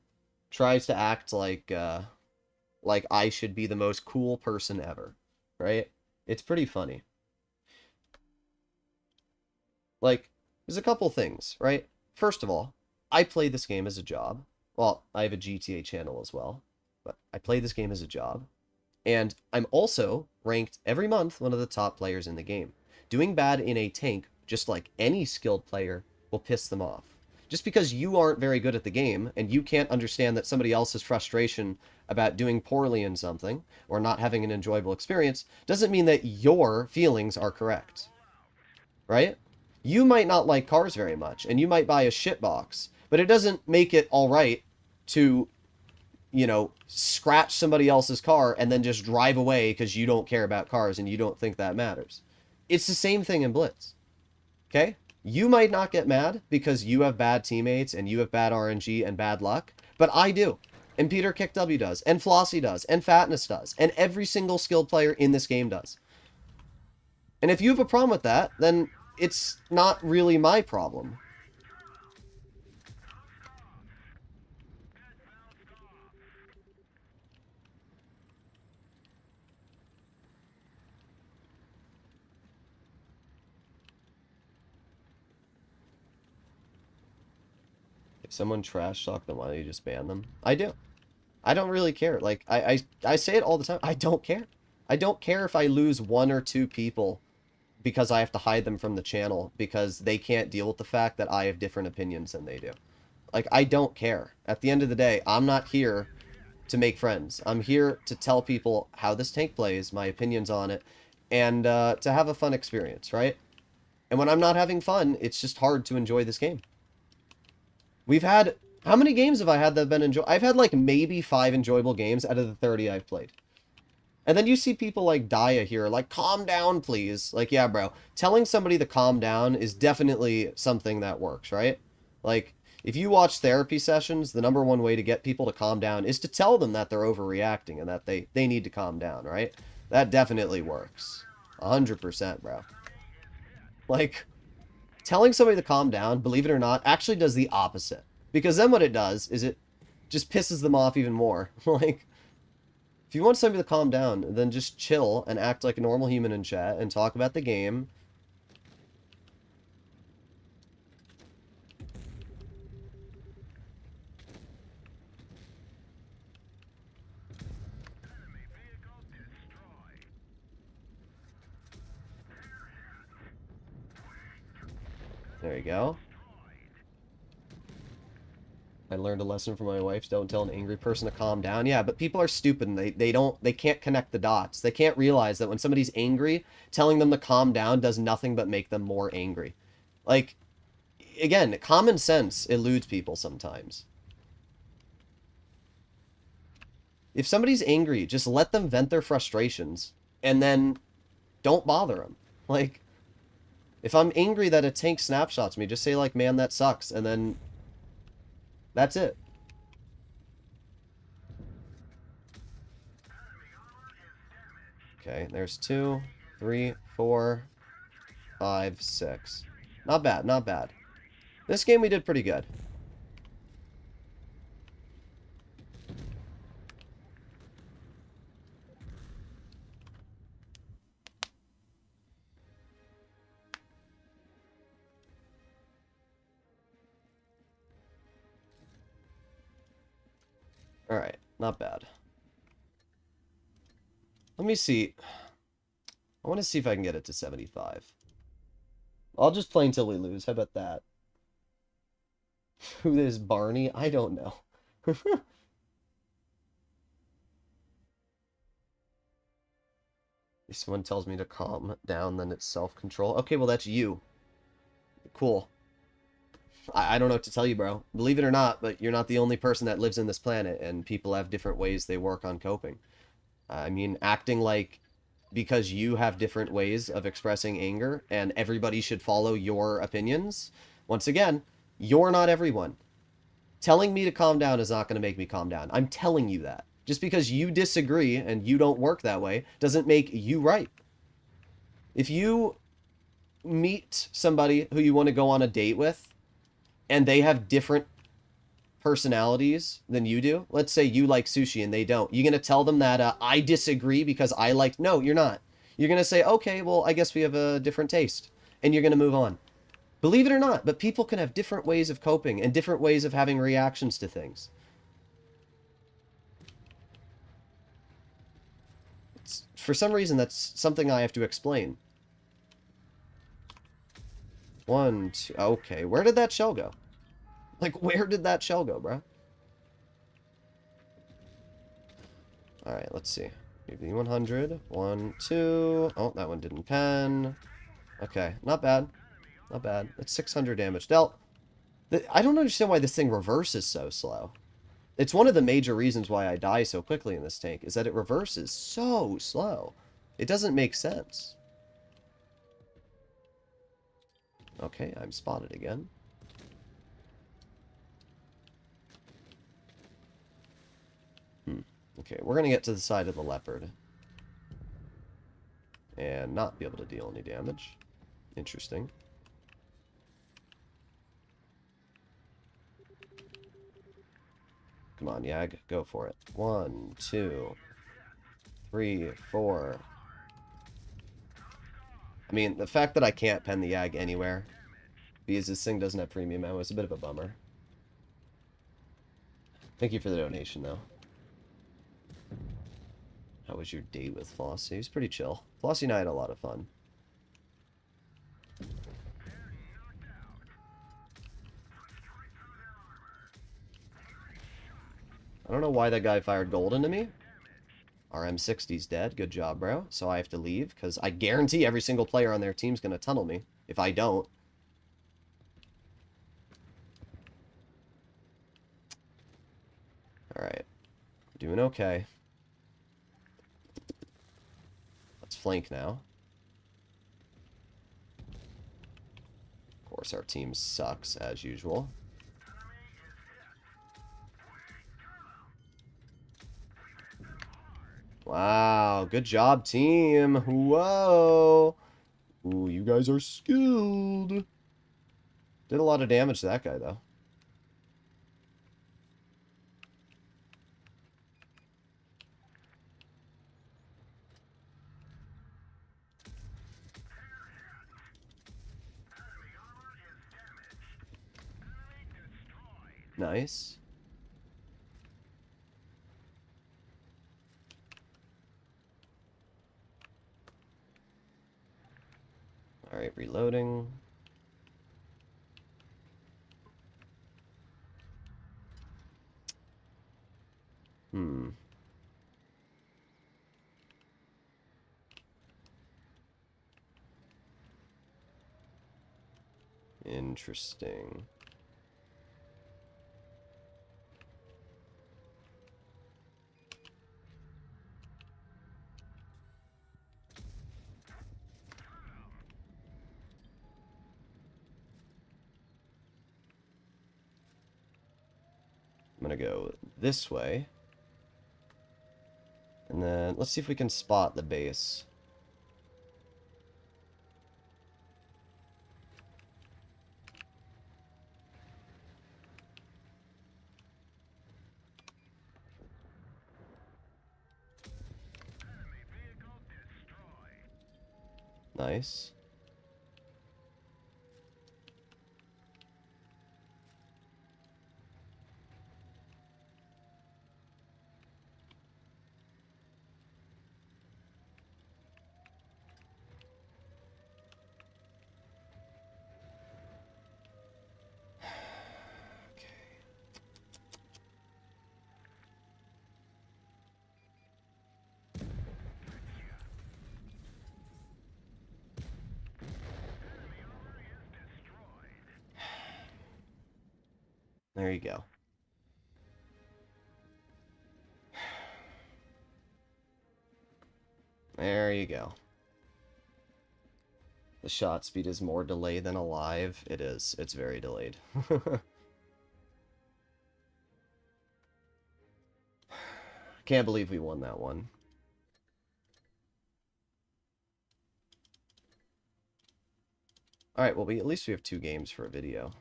tries to act like I should be the most cool person ever, right? It's pretty funny. Like, there's a couple things, right? First of all, I play this game as a job. Well, I have a GTA channel as well, but I play this game as a job. And I'm also ranked every month one of the top players in the game. Doing bad in a tank, just like any skilled player, will piss them off. Just because you aren't very good at the game and you can't understand that somebody else's frustration about doing poorly in something or not having an enjoyable experience doesn't mean that your feelings are correct. Right? You might not like cars very much and you might buy a shitbox, but it doesn't make it all right to, you know, scratch somebody else's car and then just drive away because you don't care about cars and you don't think that matters. It's the same thing in Blitz. Okay? You might not get mad because you have bad teammates and you have bad RNG and bad luck, but I do. And Peter KickW does, and Flossie does, and Fatness does, and every single skilled player in this game does. And if you have a problem with that, then it's not really my problem. If someone trash talk them, why don't you just ban them? I do. I don't really care. Like, I say it all the time. I don't care. I don't care if I lose one or two people because I have to hide them from the channel because they can't deal with the fact that I have different opinions than they do. Like, I don't care. At the end of the day, I'm not here to make friends. I'm here to tell people how this tank plays, my opinions on it, and to have a fun experience, right? And when I'm not having fun, it's just hard to enjoy this game. We've had... How many games have I had that have been enjoyable? I've had, like, maybe 5 enjoyable games out of the 30 I've played. And then you see people like Daya here, like, calm down, please. Like, yeah, bro. Telling somebody to calm down is definitely something that works, right? Like, if you watch therapy sessions, the number one way to get people to calm down is to tell them that they're overreacting and that they need to calm down, right? That definitely works. 100%, bro. Like, telling somebody to calm down, believe it or not, actually does the opposite. Because then what it does is it just pisses them off even more. Like, if you want somebody to calm down, then just chill and act like a normal human in chat and talk about the game. There you go. I learned a lesson from my wife. Don't tell an angry person to calm down. Yeah, but people are stupid and they can't connect the dots. They can't realize that when somebody's angry, telling them to calm down does nothing but make them more angry. Like, again, common sense eludes people sometimes. If somebody's angry, just let them vent their frustrations and then don't bother them. Like, if I'm angry that a tank snapshots me, just say like, man, that sucks, and then that's it. Okay, there's 2, 3, 4, 5, 6. Not bad, not bad. This game we did pretty good. Alright, not bad. Let me see. I want to see if I can get it to 75. I'll just play until we lose. How about that? Who is Barney? I don't know. If someone tells me to calm down, then it's self-control. Okay, well, that's you. Cool. I don't know what to tell you, bro. Believe it or not, but you're not the only person that lives in this planet, and people have different ways they work on coping. I mean, acting like because you have different ways of expressing anger and everybody should follow your opinions, once again, You're not everyone. Telling me to calm down is not going to make me calm down. I'm telling you that. Just because you disagree and you don't work that way doesn't make you right. If you meet somebody who you want to go on a date with and they have different personalities than you do, let's say you like sushi and they don't, you're going to tell them that I disagree because I like... No, you're not. You're going to say, okay, well, I guess we have a different taste. And you're going to move on. Believe it or not, but people can have different ways of coping and different ways of having reactions to things. For some reason, that's something I have to explain. 1, 2... Okay, where did that shell go? Like, where did that shell go, bro? Alright, let's see. Maybe 100. 1, 2... Oh, that one didn't pen. Okay, not bad. Not bad. It's 600 damage dealt. I don't understand why this thing reverses so slow. It's one of the major reasons why I die so quickly in this tank, is that it reverses so slow. It doesn't make sense. Okay, I'm spotted again. Okay, we're going to get to the side of the leopard. And not be able to deal any damage. Interesting. Come on, Yag. Go for it. 1, 2, 3, 4. I mean, the fact that I can't pen the Yag anywhere because this thing doesn't have premium ammo is a bit of a bummer. Thank you for the donation, though. How was your date with Flossie? He was pretty chill. Flossie and I had a lot of fun. I don't know why that guy fired gold into me. Our M60's dead. Good job, bro. So I have to leave, because I guarantee every single player on their team's going to tunnel me. If I don't. Alright. Doing okay. Let's flank now. Of course, our team sucks, as usual. Wow, good job, team. Whoa. Ooh, you guys are skilled. Did a lot of damage to that guy, though. Nice. Alright, reloading. Interesting. I'm gonna go this way. And then, let's see if we can spot the base. Nice. There you go. There you go. The shot speed is more delayed than alive. It is. It's very delayed. Can't believe we won that one. Alright, well, at least we have 2 games for a video.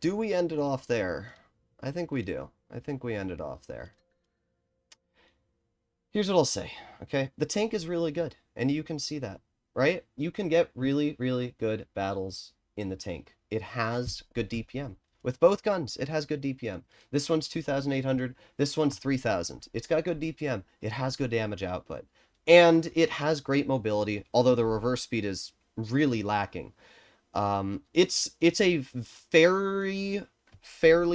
Do we end it off there? I think we do. I think we end it off there. Here's what I'll say, okay? The tank is really good, and you can see that, right? You can get really, really good battles in the tank. It has good DPM. With both guns, it has good DPM. This one's 2,800, this one's 3,000. It's got good DPM. It has good damage output. And it has great mobility, although the reverse speed is really lacking. It's a fairly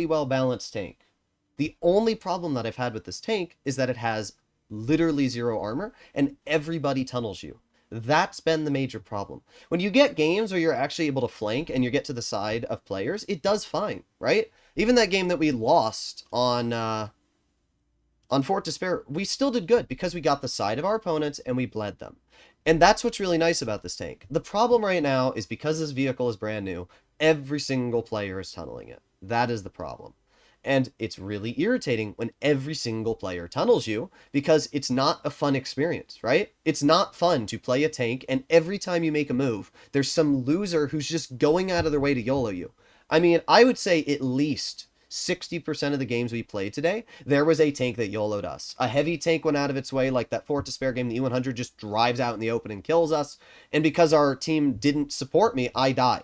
well-balanced tank. The only problem that I've had with this tank is that it has literally 0 armor, and everybody tunnels you. That's been the major problem. When you get games where you're actually able to flank and you get to the side of players, it does fine, right? Even that game that we lost on Fort Despair, we still did good because we got the side of our opponents and we bled them. And that's what's really nice about this tank. The problem right now is because this vehicle is brand new, every single player is tunneling it. That is the problem. And it's really irritating when every single player tunnels you because it's not a fun experience, right? It's not fun to play a tank and every time you make a move, there's some loser who's just going out of their way to YOLO you. I mean, I would say at least 60% of the games we played today, there was a tank that YOLO'd us. A heavy tank went out of its way, like that Fort Despair game, the E100 just drives out in the open and kills us. And because our team didn't support me, I die.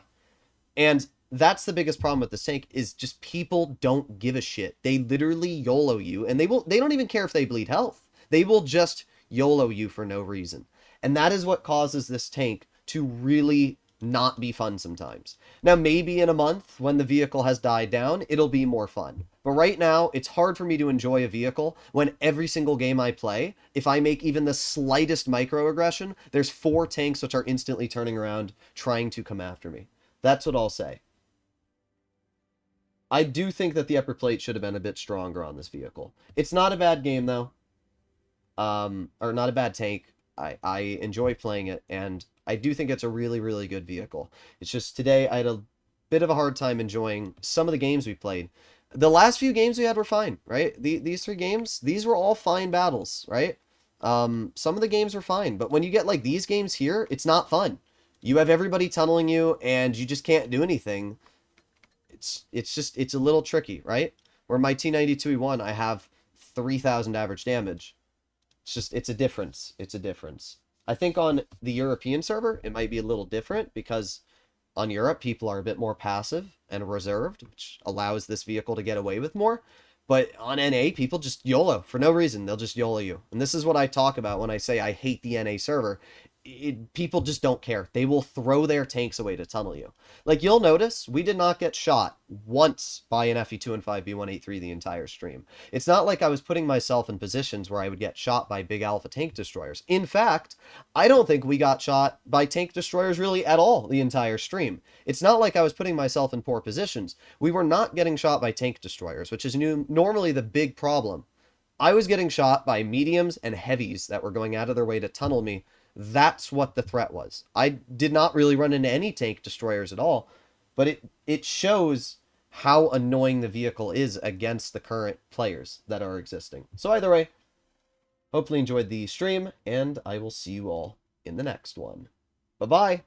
And that's the biggest problem with this tank is just people don't give a shit. They literally YOLO you, and they don't even care if they bleed health. They will just YOLO you for no reason. And that is what causes this tank to really not be fun sometimes. Now, maybe in a month when the vehicle has died down, it'll be more fun. But right now, it's hard for me to enjoy a vehicle when every single game I play, if I make even the slightest microaggression, there's 4 tanks which are instantly turning around trying to come after me. That's what I'll say. I do think that the upper plate should have been a bit stronger on this vehicle. It's not a bad game, though. Or not a bad tank. I enjoy playing it, and I do think it's a really, really good vehicle. It's just today I had a bit of a hard time enjoying some of the games we played. The last few games we had were fine, right? These 3 games, these were all fine battles, right? Some of the games were fine, but when you get like these games here, it's not fun. You have everybody tunneling you, and you just can't do anything. It's a little tricky, right? Where my T92E1, I have 3,000 average damage. It's a difference. It's a difference. I think on the European server, it might be a little different because on Europe, people are a bit more passive and reserved, which allows this vehicle to get away with more. But on NA, people just YOLO for no reason. They'll just YOLO you. And this is what I talk about when I say I hate the NA server. People just don't care. They will throw their tanks away to tunnel you. Like, you'll notice, we did not get shot once by an FE2 and 5B183 the entire stream. It's not like I was putting myself in positions where I would get shot by big alpha tank destroyers. In fact, I don't think we got shot by tank destroyers really at all the entire stream. It's not like I was putting myself in poor positions. We were not getting shot by tank destroyers, which is normally the big problem. I was getting shot by mediums and heavies that were going out of their way to tunnel me. That's what the threat was. I did not really run into any tank destroyers at all, but it shows how annoying the vehicle is against the current players that are existing. So either way, hopefully enjoyed the stream, and I will see you all in the next one. Bye-bye!